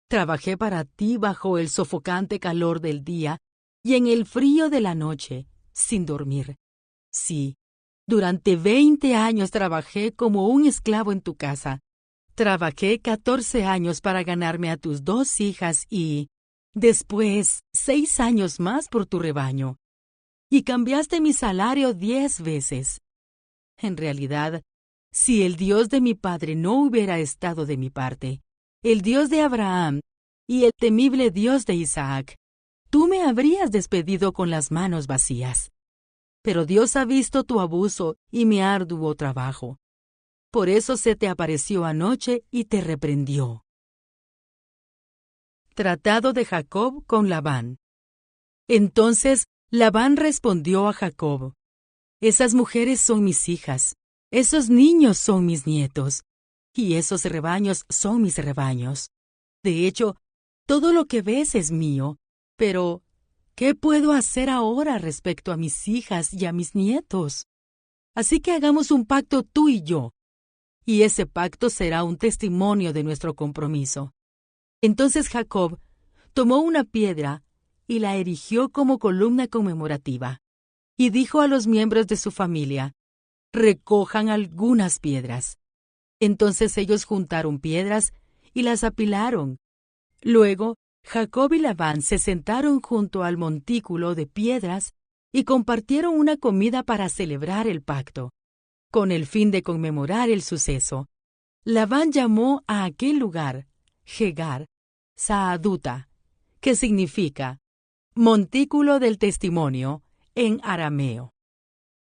Trabajé para ti bajo el sofocante calor del día y en el frío de la noche, sin dormir. Sí, durante 20 años trabajé como un esclavo en tu casa. Trabajé 14 años para ganarme a tus 2 hijas y, después, 6 años más por tu rebaño. Y cambiaste mi salario 10 veces. En realidad, si el Dios de mi padre no hubiera estado de mi parte, el Dios de Abraham y el temible Dios de Isaac, tú me habrías despedido con las manos vacías. Pero Dios ha visto tu abuso y mi arduo trabajo. Por eso se te apareció anoche y te reprendió. Tratado de Jacob con Labán. Entonces Labán respondió a Jacob: «Esas mujeres son mis hijas, esos niños son mis nietos, y esos rebaños son mis rebaños. De hecho, todo lo que ves es mío, pero ¿qué puedo hacer ahora respecto a mis hijas y a mis nietos? Así que hagamos un pacto tú y yo, y ese pacto será un testimonio de nuestro compromiso». Entonces Jacob tomó una piedra y la erigió como columna conmemorativa, y dijo a los miembros de su familia: «Recojan algunas piedras». Entonces ellos juntaron piedras y las apilaron. Luego Jacob y Labán se sentaron junto al montículo de piedras y compartieron una comida para celebrar el pacto, con el fin de conmemorar el suceso. Labán llamó a aquel lugar Jegar Saaduta, que significa montículo del testimonio en arameo.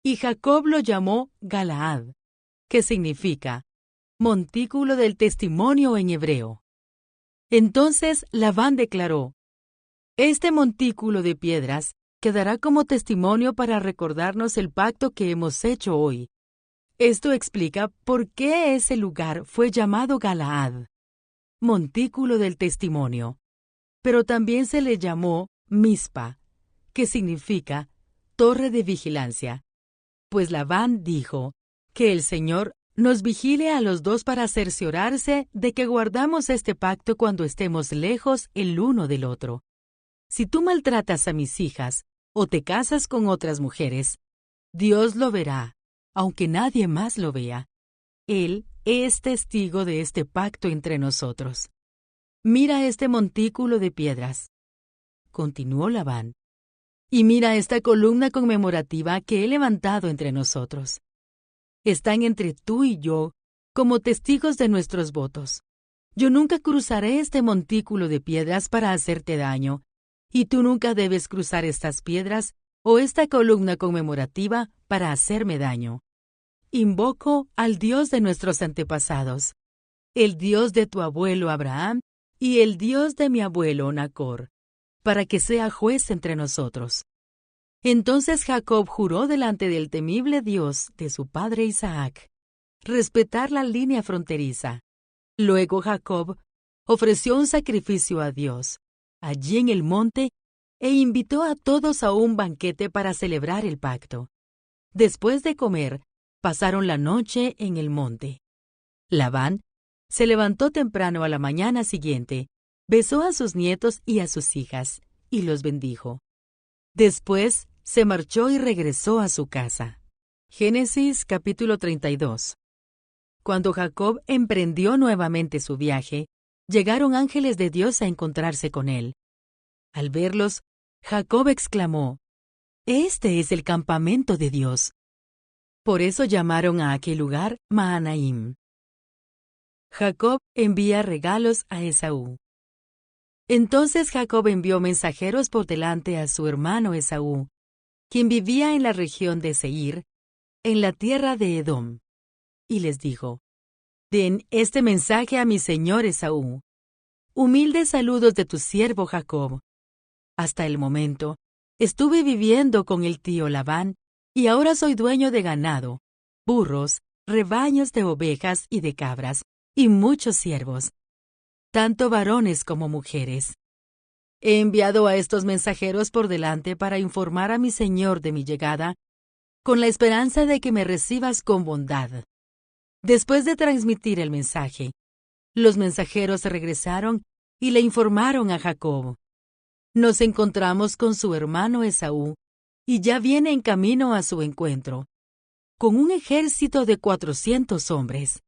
Y Jacob lo llamó Galaad, que significa montículo del testimonio en hebreo. Entonces Labán declaró: «Este montículo de piedras quedará como testimonio para recordarnos el pacto que hemos hecho hoy». Esto explica por qué ese lugar fue llamado Galaad, montículo del testimonio. Pero también se le llamó Mizpa, que significa torre de vigilancia, pues Labán dijo que el Señor nos vigile a los dos para cerciorarse de que guardamos este pacto cuando estemos lejos el uno del otro. Si tú maltratas a mis hijas o te casas con otras mujeres, Dios lo verá, aunque nadie más lo vea. Él es testigo de este pacto entre nosotros. Mira este montículo de piedras, continuó Labán, y mira esta columna conmemorativa que he levantado entre nosotros. Están entre tú y yo como testigos de nuestros votos. Yo nunca cruzaré este montículo de piedras para hacerte daño, y tú nunca debes cruzar estas piedras o esta columna conmemorativa para hacerme daño. Invoco al Dios de nuestros antepasados, el Dios de tu abuelo Abraham y el Dios de mi abuelo Nacor, para que sea juez entre nosotros. Entonces Jacob juró delante del temible Dios de su padre Isaac respetar la línea fronteriza. Luego Jacob ofreció un sacrificio a Dios allí en el monte e invitó a todos a un banquete para celebrar el pacto. Después de comer, pasaron la noche en el monte. Labán se levantó temprano a la mañana siguiente, besó a sus nietos y a sus hijas, y los bendijo. Después se marchó y regresó a su casa. Génesis capítulo 32. Cuando Jacob emprendió nuevamente su viaje, llegaron ángeles de Dios a encontrarse con él. Al verlos, Jacob exclamó: «Este es el campamento de Dios». Por eso llamaron a aquel lugar Mahanaim. Jacob envía regalos a Esaú. Entonces Jacob envió mensajeros por delante a su hermano Esaú, quien vivía en la región de Seir, en la tierra de Edom, y les dijo: «Den este mensaje a mi señor Esaú. Humildes saludos de tu siervo Jacob. Hasta el momento estuve viviendo con el tío Labán, y ahora soy dueño de ganado, burros, rebaños de ovejas y de cabras, y muchos siervos, tanto varones como mujeres. He enviado a estos mensajeros por delante para informar a mi señor de mi llegada, con la esperanza de que me recibas con bondad». Después de transmitir el mensaje, los mensajeros regresaron y le informaron a Jacob: «Nos encontramos con su hermano Esaú, y ya viene en camino a su encuentro, con un ejército de 400 hombres».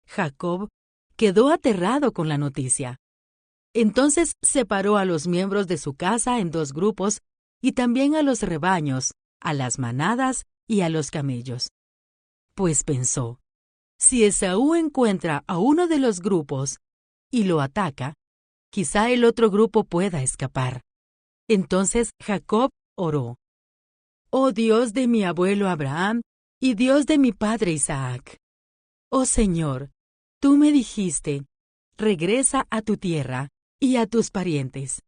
Jacob quedó aterrado con la noticia. Entonces separó a los miembros de su casa en 2 grupos, y también a los rebaños, a las manadas y a los camellos. Pues pensó: si Esaú encuentra a uno de los grupos y lo ataca, quizá el otro grupo pueda escapar. Entonces Jacob oró: «Oh Dios de mi abuelo Abraham y Dios de mi padre Isaac, oh Señor, tú me dijiste: regresa a tu tierra y a tus parientes.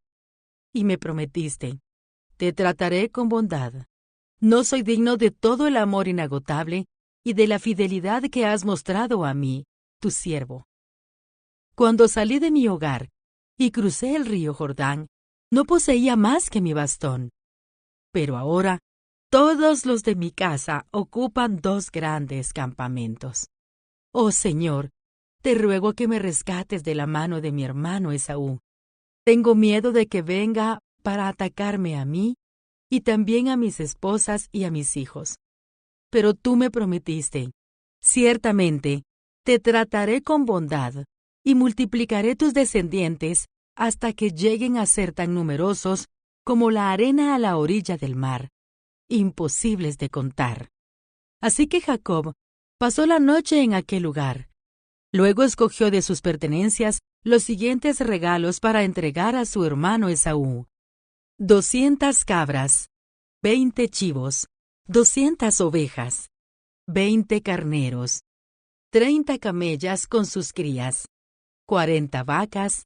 Y me prometiste: te trataré con bondad. No soy digno de todo el amor inagotable y de la fidelidad que has mostrado a mí, tu siervo. Cuando salí de mi hogar y crucé el río Jordán, no poseía más que mi bastón. Pero ahora todos los de mi casa ocupan 2 grandes campamentos. Oh Señor, te ruego que me rescates de la mano de mi hermano Esaú. Tengo miedo de que venga para atacarme a mí y también a mis esposas y a mis hijos. Pero tú me prometiste: ciertamente te trataré con bondad y multiplicaré tus descendientes hasta que lleguen a ser tan numerosos como la arena a la orilla del mar, imposibles de contar». Así que Jacob pasó la noche en aquel lugar. Luego escogió de sus pertenencias los siguientes regalos para entregar a su hermano Esaú: 200 cabras, 20 chivos, 200 ovejas, 20 carneros, 30 camellas con sus crías, 40 vacas,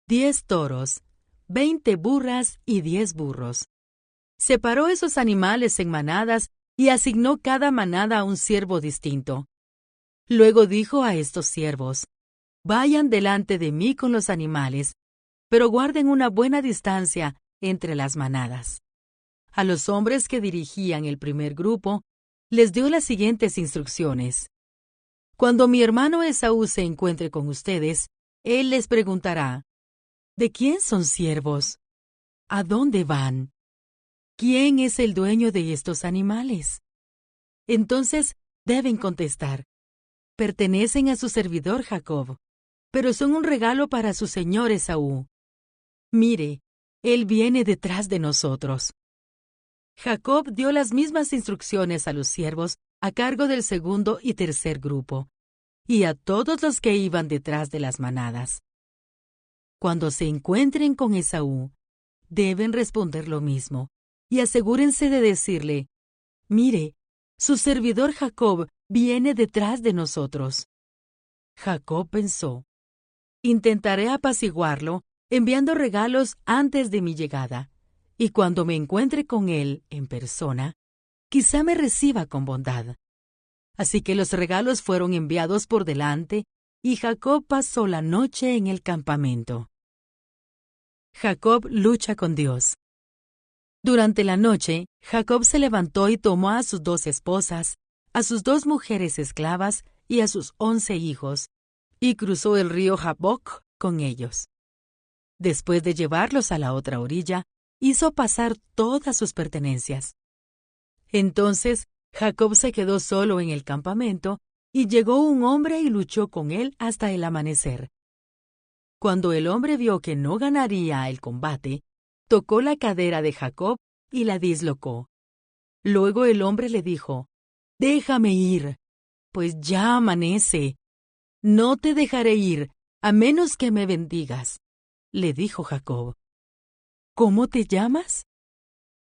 10 toros, 20 burras y 10 burros. Separó esos animales en manadas y asignó cada manada a un siervo distinto. Luego dijo a estos siervos: «Vayan delante de mí con los animales, pero guarden una buena distancia entre las manadas». A los hombres que dirigían el primer grupo, les dio las siguientes instrucciones: Cuando mi hermano Esaú se encuentre con ustedes, él les preguntará, ¿de quién son siervos? ¿A dónde van? ¿Quién es el dueño de estos animales? Entonces deben contestar, pertenecen a su servidor Jacob, pero son un regalo para su señor Esaú. Mire, él viene detrás de nosotros. Jacob dio las mismas instrucciones a los siervos a cargo del segundo y tercer grupo, y a todos los que iban detrás de las manadas. Cuando se encuentren con Esaú, deben responder lo mismo, y asegúrense de decirle, mire, su servidor Jacob viene detrás de nosotros. Jacob pensó, intentaré apaciguarlo enviando regalos antes de mi llegada, y cuando me encuentre con él en persona, quizá me reciba con bondad. Así que los regalos fueron enviados por delante, y Jacob pasó la noche en el campamento. Jacob lucha con Dios. Durante la noche, Jacob se levantó y tomó a sus 2 esposas, a sus 2 mujeres esclavas y a sus 11 hijos, y cruzó el río Jaboc con ellos. Después de llevarlos a la otra orilla, hizo pasar todas sus pertenencias. Entonces, Jacob se quedó solo en el campamento, y llegó un hombre y luchó con él hasta el amanecer. Cuando el hombre vio que no ganaría el combate, tocó la cadera de Jacob y la dislocó. Luego el hombre le dijo, «Déjame ir, pues ya amanece. No te dejaré ir, a menos que me bendigas», le dijo Jacob. «¿Cómo te llamas?»,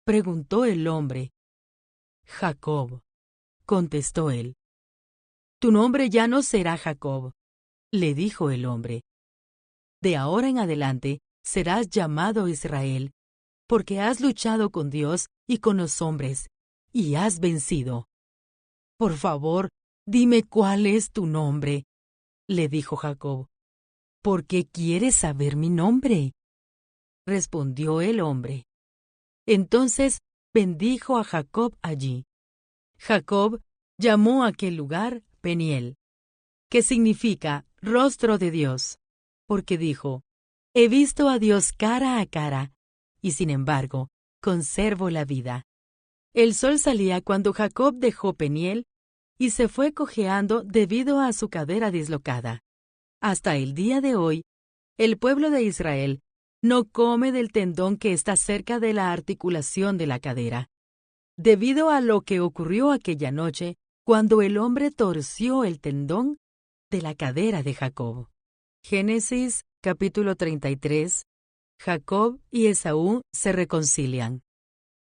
preguntó el hombre. «Jacob», contestó él. «Tu nombre ya no será Jacob», le dijo el hombre. «De ahora en adelante serás llamado Israel, porque has luchado con Dios y con los hombres, y has vencido». «Por favor, dime cuál es tu nombre», le dijo Jacob. «¿Por qué quieres saber mi nombre?», respondió el hombre. Entonces bendijo a Jacob allí. Jacob llamó a aquel lugar Peniel, que significa rostro de Dios, porque dijo, «He visto a Dios cara a cara, y sin embargo, conservo la vida». El sol salía cuando Jacob dejó Peniel y se fue cojeando debido a su cadera dislocada. Hasta el día de hoy, el pueblo de Israel no come del tendón que está cerca de la articulación de la cadera, debido a lo que ocurrió aquella noche cuando el hombre torció el tendón de la cadera de Jacob. Génesis capítulo 33. Jacob y Esaú se reconcilian.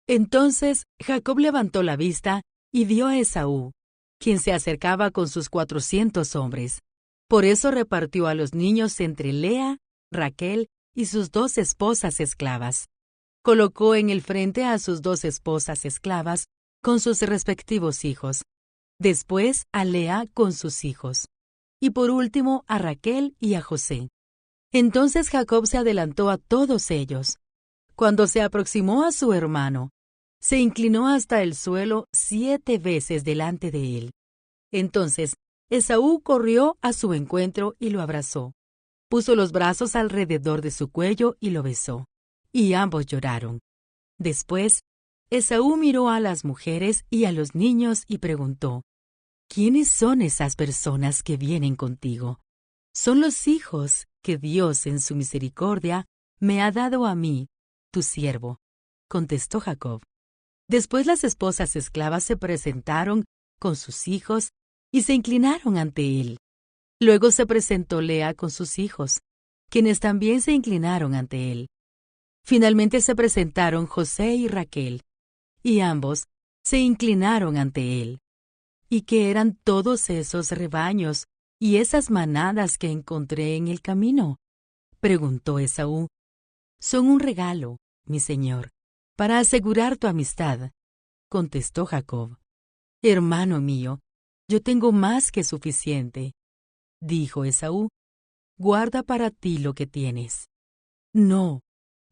Entonces Jacob levantó la vista y vio a Esaú, quien se acercaba con sus 400 hombres. Por eso repartió a los niños entre Lea, Raquel y sus 2 esposas esclavas. Colocó en el frente a sus 2 esposas esclavas con sus respectivos hijos, después a Lea con sus hijos, y por último a Raquel y a José. Entonces Jacob se adelantó a todos ellos. Cuando se aproximó a su hermano, se inclinó hasta el suelo 7 veces delante de él. Entonces Esaú corrió a su encuentro y lo abrazó. Puso los brazos alrededor de su cuello y lo besó, y ambos lloraron. Después, Esaú miró a las mujeres y a los niños y preguntó, «¿Quiénes son esas personas que vienen contigo?». «Son los hijos que Dios en su misericordia me ha dado a mí, tu siervo», contestó Jacob. Después las esposas esclavas se presentaron con sus hijos y se inclinaron ante él. Luego se presentó Lea con sus hijos, quienes también se inclinaron ante él. Finalmente se presentaron José y Raquel, y ambos se inclinaron ante él. ¿Y qué eran todos esos rebaños y esas manadas que encontré en el camino?, preguntó Esaú. «Son un regalo, mi señor, para asegurar tu amistad», contestó Jacob. «Hermano mío, yo tengo más que suficiente», dijo Esaú. «Guarda para ti lo que tienes». «No»,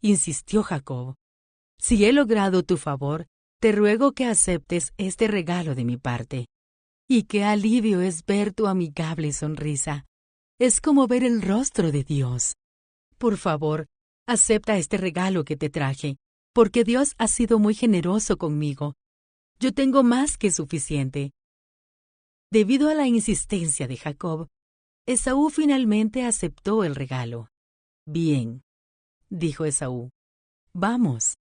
insistió Jacob. «Si he logrado tu favor, te ruego que aceptes este regalo de mi parte». Y qué alivio es ver tu amigable sonrisa. Es como ver el rostro de Dios. Por favor, acepta este regalo que te traje, porque Dios ha sido muy generoso conmigo. Yo tengo más que suficiente. Debido a la insistencia de Jacob, Esaú finalmente aceptó el regalo. Bien, dijo Esaú, vamos,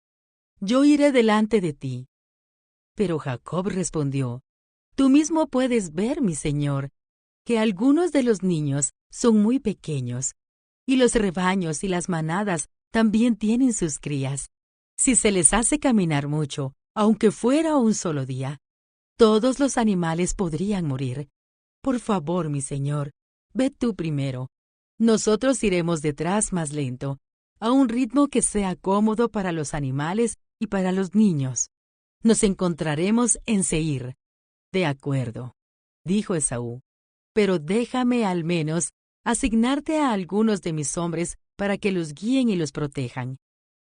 yo iré delante de ti. Pero Jacob respondió, tú mismo puedes ver, mi señor, que algunos de los niños son muy pequeños, y los rebaños y las manadas también tienen sus crías. Si se les hace caminar mucho, aunque fuera un solo día, todos los animales podrían morir. Por favor, mi señor, ve tú primero. Nosotros iremos detrás más lento, a un ritmo que sea cómodo para los animales y para los niños. Nos encontraremos en Seir. De acuerdo, dijo Esaú, pero déjame al menos asignarte a algunos de mis hombres para que los guíen y los protejan.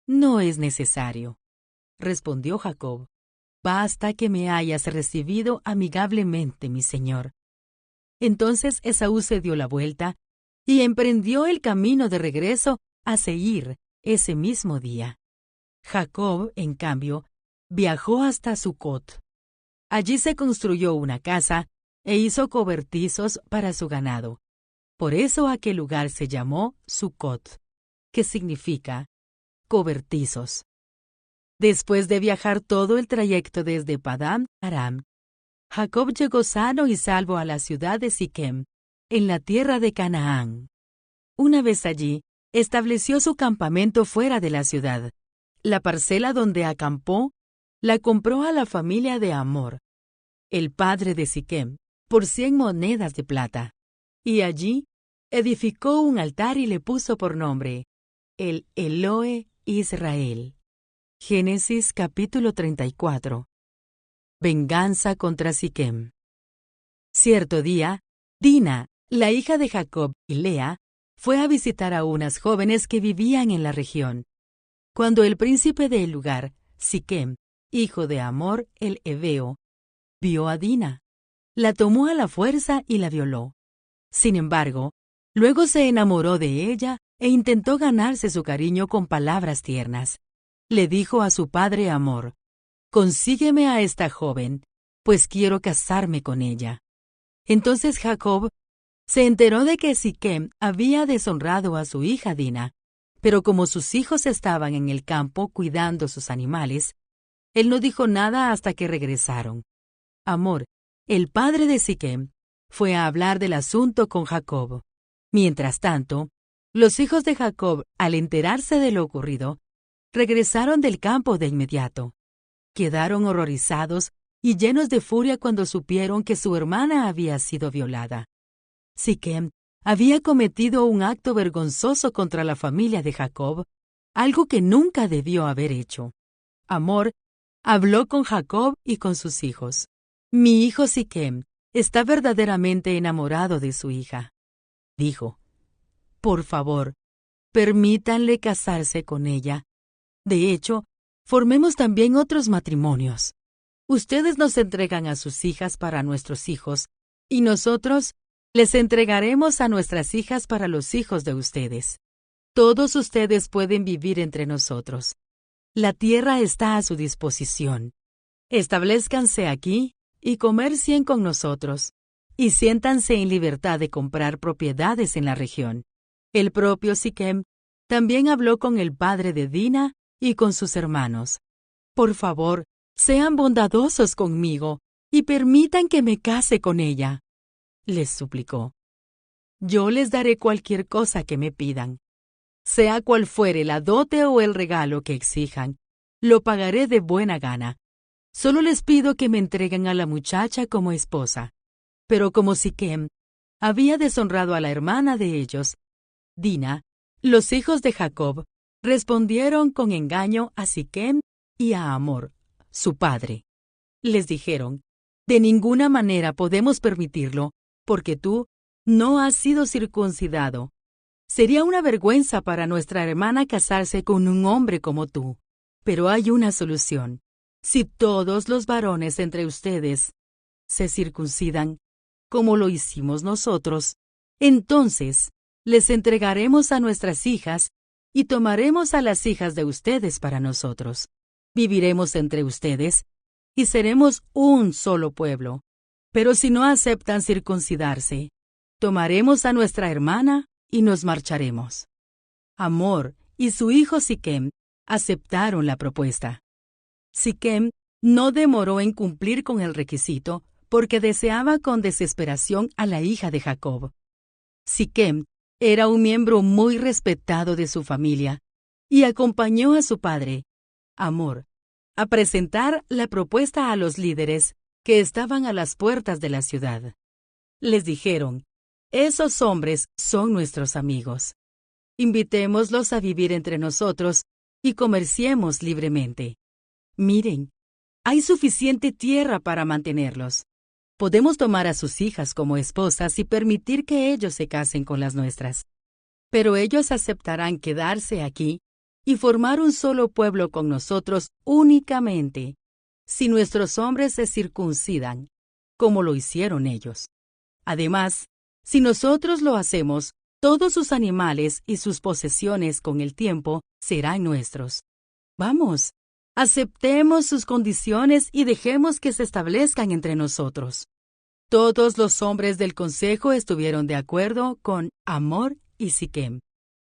No es necesario, respondió Jacob. Basta que me hayas recibido amigablemente, mi señor. Entonces Esaú se dio la vuelta y emprendió el camino de regreso a Seir ese mismo día. Jacob, en cambio, viajó hasta Sucot. Allí se construyó una casa e hizo cobertizos para su ganado. Por eso aquel lugar se llamó Sucot, que significa cobertizos. Después de viajar todo el trayecto desde Padán Aram, Jacob llegó sano y salvo a la ciudad de Siquem, en la tierra de Canaán. Una vez allí, estableció su campamento fuera de la ciudad. La parcela donde acampó la compró a la familia de Hamor, el padre de Siquem, por 100 monedas de plata. Y allí edificó un altar y le puso por nombre el Elohe Israel. Génesis capítulo 34. Venganza contra Siquem. Cierto día, Dina, la hija de Jacob y Lea, fue a visitar a unas jóvenes que vivían en la región. Cuando el príncipe del lugar, Siquem, hijo de Hamor el Heveo, vio a Dina, la tomó a la fuerza y la violó. Sin embargo, luego se enamoró de ella e intentó ganarse su cariño con palabras tiernas. Le dijo a su padre Hamor, «Consígueme a esta joven, pues quiero casarme con ella». Entonces Jacob se enteró de que Siquem había deshonrado a su hija Dina, pero como sus hijos estaban en el campo cuidando sus animales, él no dijo nada hasta que regresaron. Hamor, el padre de Siquem, fue a hablar del asunto con Jacob. Mientras tanto, los hijos de Jacob, al enterarse de lo ocurrido, regresaron del campo de inmediato. Quedaron horrorizados y llenos de furia cuando supieron que su hermana había sido violada. Siquem había cometido un acto vergonzoso contra la familia de Jacob, algo que nunca debió haber hecho. Hamor habló con Jacob y con sus hijos. «Mi hijo Siquem está verdaderamente enamorado de su hija», dijo. «Por favor, permítanle casarse con ella. De hecho, formemos también otros matrimonios. Ustedes nos entregan a sus hijas para nuestros hijos, y nosotros les entregaremos a nuestras hijas para los hijos de ustedes. Todos ustedes pueden vivir entre nosotros. La tierra está a su disposición. Establezcanse aquí y comercien con nosotros, y siéntanse en libertad de comprar propiedades en la región». El propio Siquem también habló con el padre de Dina y con sus hermanos. «Por favor, sean bondadosos conmigo y permitan que me case con ella», les suplicó. «Yo les daré cualquier cosa que me pidan. Sea cual fuere la dote o el regalo que exijan, lo pagaré de buena gana. Solo les pido que me entreguen a la muchacha como esposa». Pero como Siquem había deshonrado a la hermana de ellos, Dina, los hijos de Jacob respondieron con engaño a Siquem y a Hamor, su padre. Les dijeron, «De ninguna manera podemos permitirlo, porque tú no has sido circuncidado. Sería una vergüenza para nuestra hermana casarse con un hombre como tú. Pero hay una solución. Si todos los varones entre ustedes se circuncidan, como lo hicimos nosotros, entonces les entregaremos a nuestras hijas y tomaremos a las hijas de ustedes para nosotros. Viviremos entre ustedes y seremos un solo pueblo. Pero si no aceptan circuncidarse, tomaremos a nuestra hermana y nos marcharemos. Hamor y su hijo Siquem aceptaron la propuesta. Siquem no demoró en cumplir con el requisito porque deseaba con desesperación a la hija de Jacob. Siquem era un miembro muy respetado de su familia y acompañó a su padre, Hamor, a presentar la propuesta a los líderes que estaban a las puertas de la ciudad. Les dijeron: «Esos hombres son nuestros amigos. Invitémoslos a vivir entre nosotros y comerciemos libremente. Miren, hay suficiente tierra para mantenerlos. Podemos tomar a sus hijas como esposas y permitir que ellos se casen con las nuestras. Pero ellos aceptarán quedarse aquí y formar un solo pueblo con nosotros únicamente si nuestros hombres se circuncidan, como lo hicieron ellos. Además, si nosotros lo hacemos, todos sus animales y sus posesiones con el tiempo serán nuestros. Vamos, aceptemos sus condiciones y dejemos que se establezcan entre nosotros». Todos los hombres del consejo estuvieron de acuerdo con Hamor y Siquem,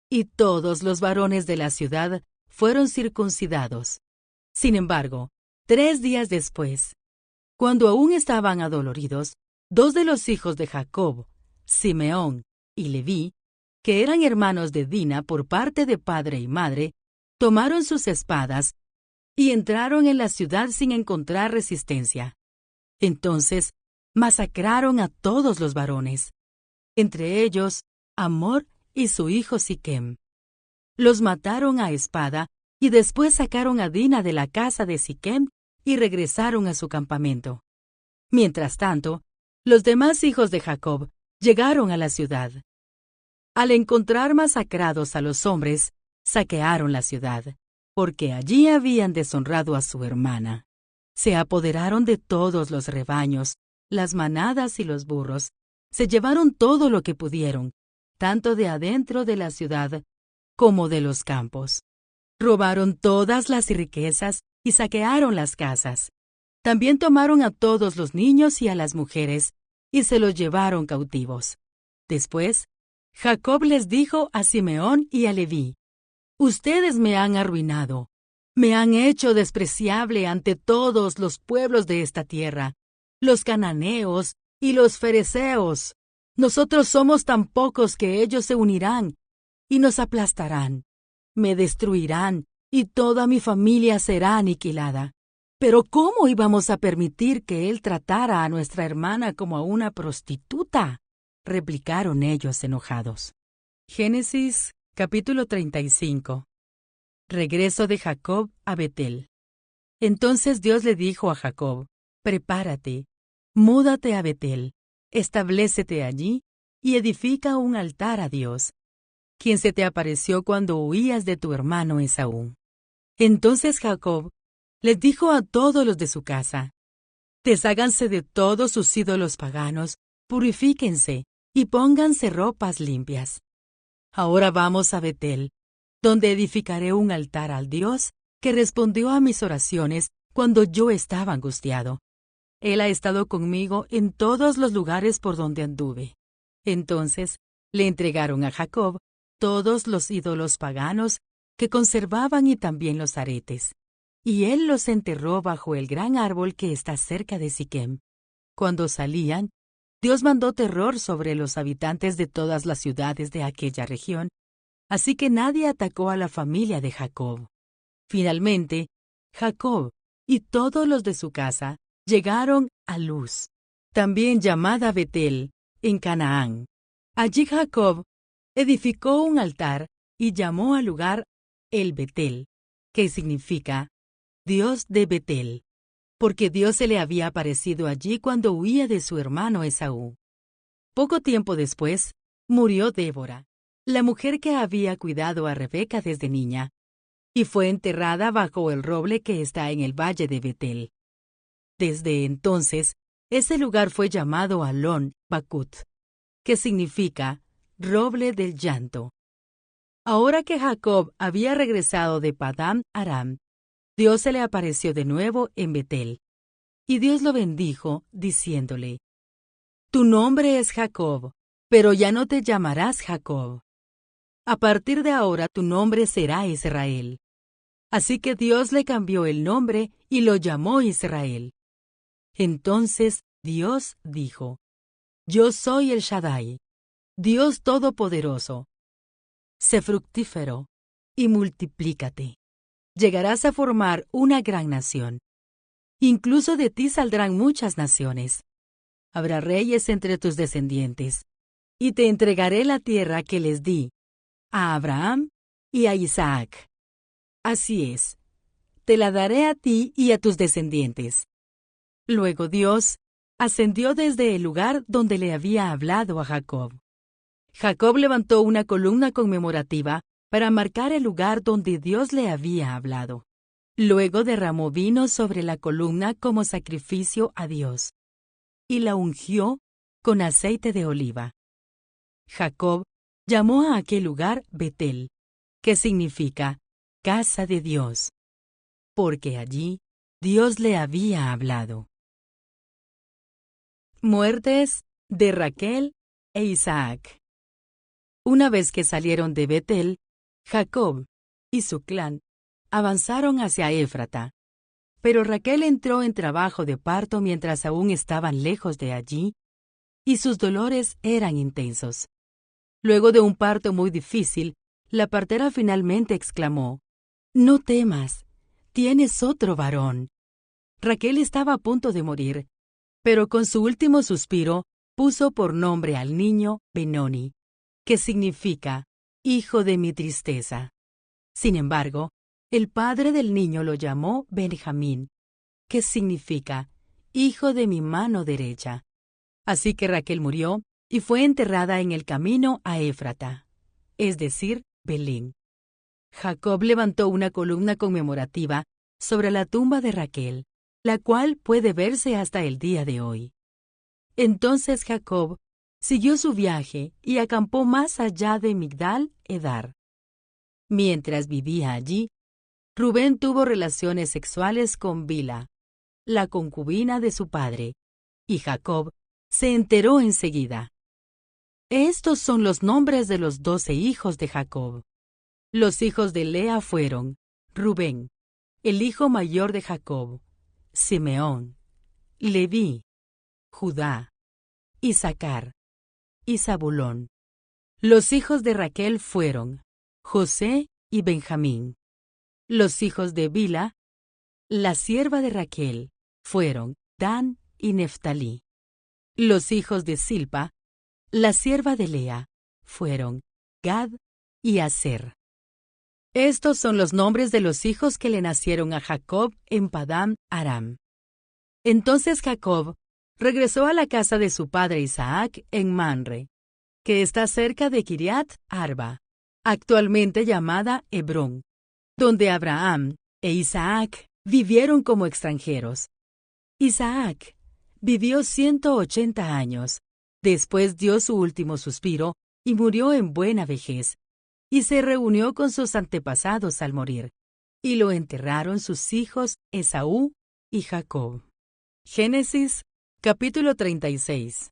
y todos los varones de la ciudad fueron circuncidados. Sin embargo, 3 días después, cuando aún estaban adoloridos, 2 de los hijos de Jacob, Simeón y Leví, que eran hermanos de Dina por parte de padre y madre, tomaron sus espadas y entraron en la ciudad sin encontrar resistencia. Entonces masacraron a todos los varones, entre ellos Hamor y su hijo Siquem. Los mataron a espada y después sacaron a Dina de la casa de Siquem y regresaron a su campamento. Mientras tanto, los demás hijos de Jacob llegaron a la ciudad. Al encontrar masacrados a los hombres, saquearon la ciudad, porque allí habían deshonrado a su hermana. Se apoderaron de todos los rebaños, las manadas y los burros. Se llevaron todo lo que pudieron, tanto de adentro de la ciudad como de los campos. Robaron todas las riquezas y saquearon las casas. También tomaron a todos los niños y a las mujeres y se los llevaron cautivos. Después, Jacob les dijo a Simeón y a Leví: «Ustedes me han arruinado, me han hecho despreciable ante todos los pueblos de esta tierra, los cananeos y los fereceos. Nosotros somos tan pocos que ellos se unirán y nos aplastarán, me destruirán y toda mi familia será aniquilada. Pero ¿cómo íbamos a permitir que él tratara a nuestra hermana como a una prostituta?», replicaron ellos enojados. Génesis capítulo 35. Regreso de Jacob a Betel. Entonces Dios le dijo a Jacob: «Prepárate, múdate a Betel, establécete allí y edifica un altar a Dios, quien se te apareció cuando huías de tu hermano Esaú». Entonces Jacob les dijo a todos los de su casa: «Desháganse de todos sus ídolos paganos, purifíquense y pónganse ropas limpias. Ahora vamos a Betel, donde edificaré un altar al Dios que respondió a mis oraciones cuando yo estaba angustiado. Él ha estado conmigo en todos los lugares por donde anduve». Entonces le entregaron a Jacob todos los ídolos paganos que conservaban y también los aretes, y él los enterró bajo el gran árbol que está cerca de Siquem. Cuando salían, Dios mandó terror sobre los habitantes de todas las ciudades de aquella región, así que nadie atacó a la familia de Jacob. Finalmente, Jacob y todos los de su casa llegaron a Luz, también llamada Betel, en Canaán. Allí Jacob edificó un altar y llamó al lugar El Betel, que significa Dios de Betel, porque Dios se le había aparecido allí cuando huía de su hermano Esaú. Poco tiempo después, murió Débora, la mujer que había cuidado a Rebeca desde niña, y fue enterrada bajo el roble que está en el valle de Betel. Desde entonces, Ese lugar fue llamado Alon Bakut, que significa roble del llanto. Ahora que Jacob había regresado de Padán Aram, Dios se le apareció de nuevo en Betel. Y Dios lo bendijo, diciéndole: Tu nombre es Jacob, pero ya no te llamarás Jacob. A partir de ahora tu nombre será Israel. Así que Dios le cambió el nombre y lo llamó Israel. Entonces Dios dijo: Yo soy el Shaddai, Dios Todopoderoso. Sé fructífero y multiplícate. Llegarás a formar una gran nación. Incluso de ti saldrán muchas naciones. Habrá reyes entre tus descendientes, y te entregaré la tierra que les di a Abraham y a Isaac. Así es, te la daré a ti y a tus descendientes. Luego Dios ascendió desde el lugar donde le había hablado a Jacob. Jacob levantó una columna conmemorativa para marcar el lugar donde Dios le había hablado. Luego derramó vino sobre la columna como sacrificio a Dios, y la ungió con aceite de oliva. Jacob llamó a aquel lugar Betel, que significa casa de Dios, porque allí Dios le había hablado. Muertes de Raquel e Isaac. Una vez que salieron de Betel, Jacob y su clan avanzaron hacia Éfrata. Pero Raquel entró en trabajo de parto mientras aún estaban lejos de allí, y sus dolores eran intensos. Luego de un parto muy difícil, la partera finalmente exclamó: «No temas, tienes otro varón». Raquel estaba a punto de morir, pero con su último suspiro puso por nombre al niño Benoni, que significa hijo de mi tristeza. Sin embargo, el padre del niño lo llamó Benjamín, que significa hijo de mi mano derecha. Así que Raquel murió y fue enterrada en el camino a Éfrata, es decir, Belén. Jacob levantó una columna conmemorativa sobre la tumba de Raquel, la cual puede verse hasta el día de hoy. Entonces Jacob siguió su viaje y acampó más allá de Migdal Edar. Mientras vivía allí, Rubén tuvo relaciones sexuales con Bila, la concubina de su padre, y Jacob se enteró enseguida. Estos son los nombres de los 12 hijos de Jacob. Los hijos de Lea fueron Rubén, el hijo mayor de Jacob, Simeón, Leví, Judá, Isacar y Zabulón. Los hijos de Raquel fueron José y Benjamín. Los hijos de Bila, la sierva de Raquel, fueron Dan y Neftalí. Los hijos de Silpa, la sierva de Lea, fueron Gad y Aser. Estos son los nombres de los hijos que le nacieron a Jacob en Padán Aram. Entonces Jacob regresó a la casa de su padre Isaac en Manre, que está cerca de Kiriat Arba, actualmente llamada Hebrón, donde Abraham e Isaac vivieron como extranjeros. Isaac vivió 180 años, después dio su último suspiro y murió en buena vejez, y se reunió con sus antepasados al morir, y lo enterraron sus hijos Esaú y Jacob. Génesis, capítulo 36.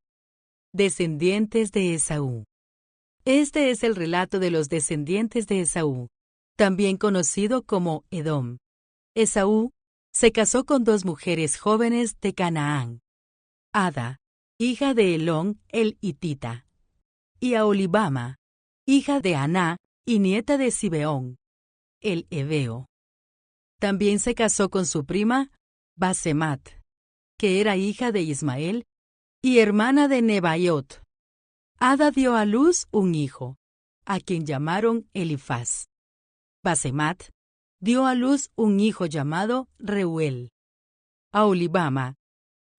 Descendientes de Esaú. Este es el relato de los descendientes de Esaú, también conocido como Edom. Esaú se casó con 2 mujeres jóvenes de Canaán: Ada, hija de Elón el hitita, y Aholibama, hija de Aná y nieta de Sibeón, el heveo. También se casó con su prima Basemat, que era hija de Ismael y hermana de Nebaiot. Ada dio a luz un hijo, a quien llamaron Elifaz. Basemat dio a luz un hijo llamado Reuel. Aholibama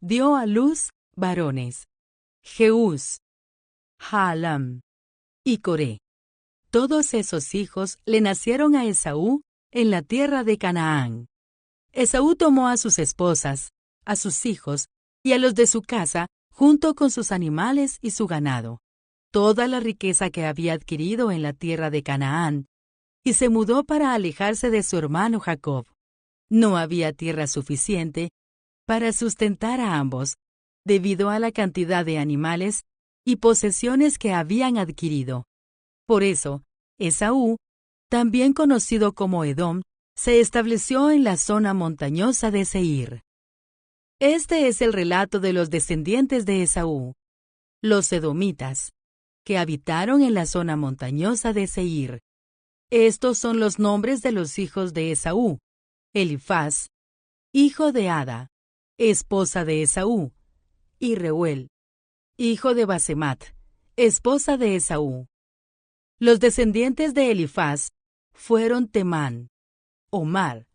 dio a luz varones, Jeús, Jaalam y Coré. Todos esos hijos le nacieron a Esaú en la tierra de Canaán. Esaú tomó a sus esposas, a sus hijos y a los de su casa, junto con sus animales y su ganado, toda la riqueza que había adquirido en la tierra de Canaán, y se mudó para alejarse de su hermano Jacob. No había tierra suficiente para sustentar a ambos, debido a la cantidad de animales y posesiones que habían adquirido. Por eso, Esaú, también conocido como Edom, se estableció en la zona montañosa de Seir. Este es el relato de los descendientes de Esaú, los edomitas, que habitaron en la zona montañosa de Seir. Estos son los nombres de los hijos de Esaú: Elifaz, hijo de Ada, esposa de Esaú, y Reuel, hijo de Basemat, esposa de Esaú. Los descendientes de Elifaz fueron Temán, Omar,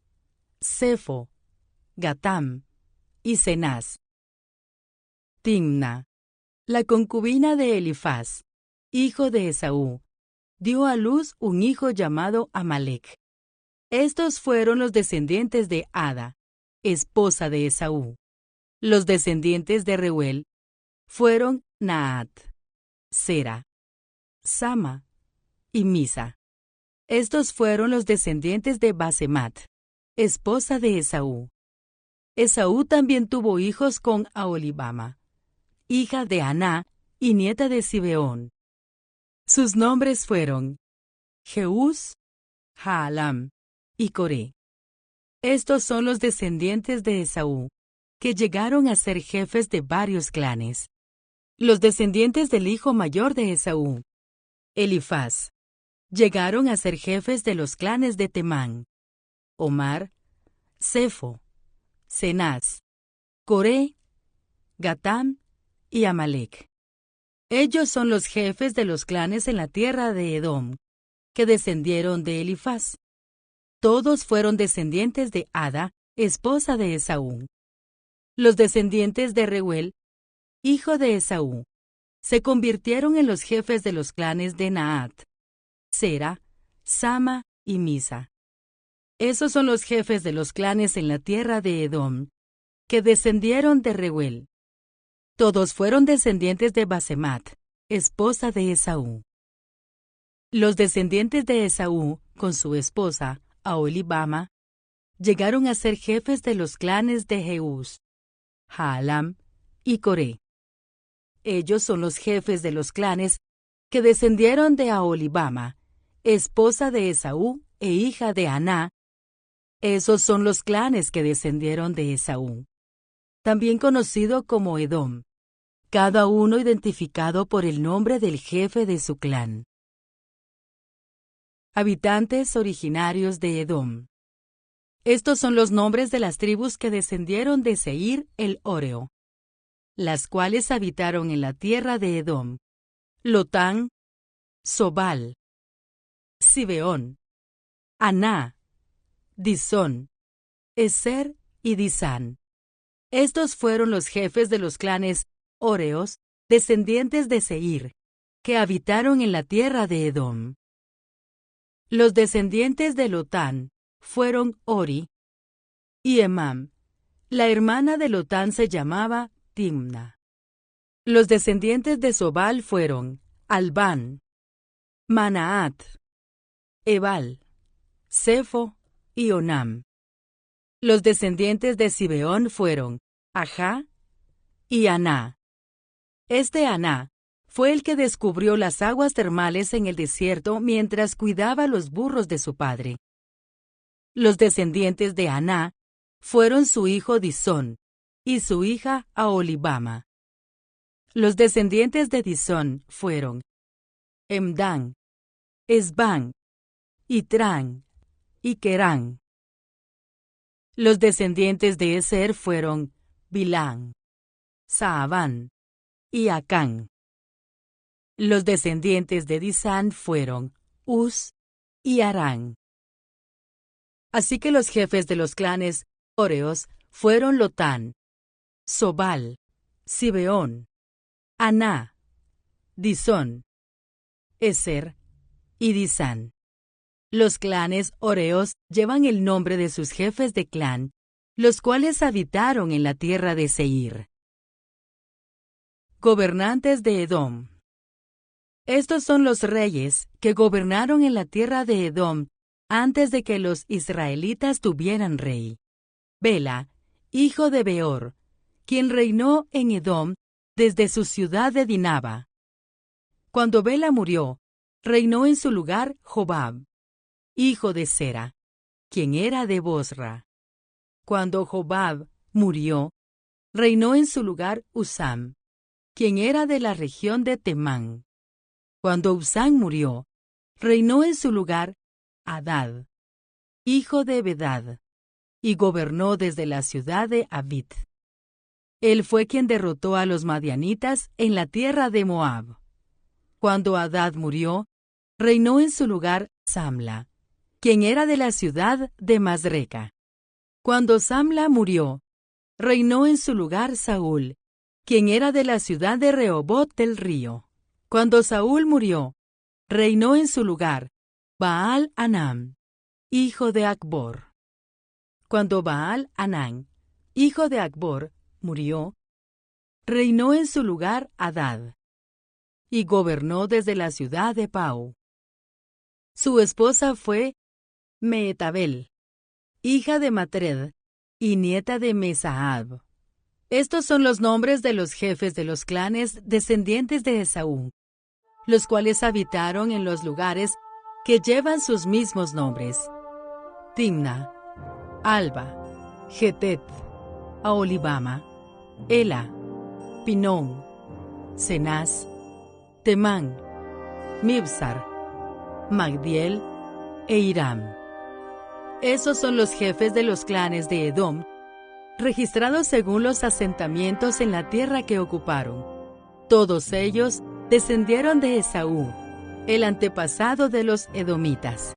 Sefo, Gatam y Cenaz. Timna, la concubina de Elifaz, hijo de Esaú, dio a luz un hijo llamado Amalec. Estos fueron los descendientes de Ada, esposa de Esaú. Los descendientes de Reuel fueron Naat, Sera, Sama y Misa. Estos fueron los descendientes de Basemat, esposa de Esaú. Esaú también tuvo hijos con Aholibama, hija de Aná y nieta de Zibeón. Sus nombres fueron Jeús, Jaalam y Coré. Estos son los descendientes de Esaú, que llegaron a ser jefes de varios clanes. Los descendientes del hijo mayor de Esaú, Elifaz, llegaron a ser jefes de los clanes de Temán, Omar, Sefo, Cenaz, Coré, Gatam y Amalec. Ellos son los jefes de los clanes en la tierra de Edom, que descendieron de Elifaz. Todos fueron descendientes de Ada, esposa de Esaú. Los descendientes de Reuel, hijo de Esaú, se convirtieron en los jefes de los clanes de Naat, Sera, Sama y Misa. Esos son los jefes de los clanes en la tierra de Edom, que descendieron de Reuel. Todos fueron descendientes de Basemat, esposa de Esaú. Los descendientes de Esaú, con su esposa, Aholibama, llegaron a ser jefes de los clanes de Jeús, Jaalam y Coré. Ellos son los jefes de los clanes que descendieron de Aholibama, esposa de Esaú e hija de Aná. Esos son los clanes que descendieron de Esaú, también conocido como Edom, cada uno identificado por el nombre del jefe de su clan. Habitantes originarios de Edom. Estos son los nombres de las tribus que descendieron de Seir el Hóreo, las cuales habitaron en la tierra de Edom: Lotán, Sobal, Zibeón, Aná, Disón, Eser y Disán. Estos fueron los jefes de los clanes Hóreos, descendientes de Seir, que habitaron en la tierra de Edom. Los descendientes de Lotán fueron Ori y Emam. La hermana de Lotán se llamaba Timna. Los descendientes de Sobal fueron Albán, Manaat, Ebal, Sefo y Onam. Los descendientes de Zibeón fueron Ajá y Aná. Este Aná fue el que descubrió las aguas termales en el desierto mientras cuidaba los burros de su padre. Los descendientes de Aná fueron su hijo Disón y su hija Aholibama. Los descendientes de Disón fueron Emdán, Esbán, Itrán y Querán. Los descendientes de Eser fueron Bilán, Saabán y Acán. Los descendientes de Disán fueron Uz y Arán. Así que los jefes de los clanes Hóreos fueron Lotán, Sobal, Zibeón, Aná, Disón, Eser y Disán. Los clanes Hóreos llevan el nombre de sus jefes de clan, los cuales habitaron en la tierra de Seir. Gobernantes de Edom. Estos son los reyes que gobernaron en la tierra de Edom antes de que los israelitas tuvieran rey. Bela, hijo de Beor, quien reinó en Edom desde su ciudad de Dinaba. Cuando Bela murió, reinó en su lugar Jobab, hijo de Sera, quien era de Bosra. Cuando Jobab murió, reinó en su lugar Usam, quien era de la región de Temán. Cuando Usam murió, reinó en su lugar Hadad, hijo de Bedad, y gobernó desde la ciudad de Avit. Él fue quien derrotó a los madianitas en la tierra de Moab. Cuando Hadad murió, reinó en su lugar Samla, quien era de la ciudad de Masreca. Cuando Samla murió, reinó en su lugar Saúl, quien era de la ciudad de Rehobot del río. Cuando Saúl murió, reinó en su lugar Baal-Hanán, hijo de Acbor. Cuando Baal-Hanán, hijo de Acbor, murió, reinó en su lugar Hadad, y gobernó desde la ciudad de Pau. Su esposa fue Mehetabel, hija de Matred, y nieta de Mesaab. Estos son los nombres de los jefes de los clanes descendientes de Esaú, los cuales habitaron en los lugares que llevan sus mismos nombres: Timna, Alba, Getet, Aholibama, Ela, Pinón, Cenaz, Temán, Mibsar, Magdiel e Iram. Esos son los jefes de los clanes de Edom, registrados según los asentamientos en la tierra que ocuparon. Todos ellos descendieron de Esaú, el antepasado de los edomitas.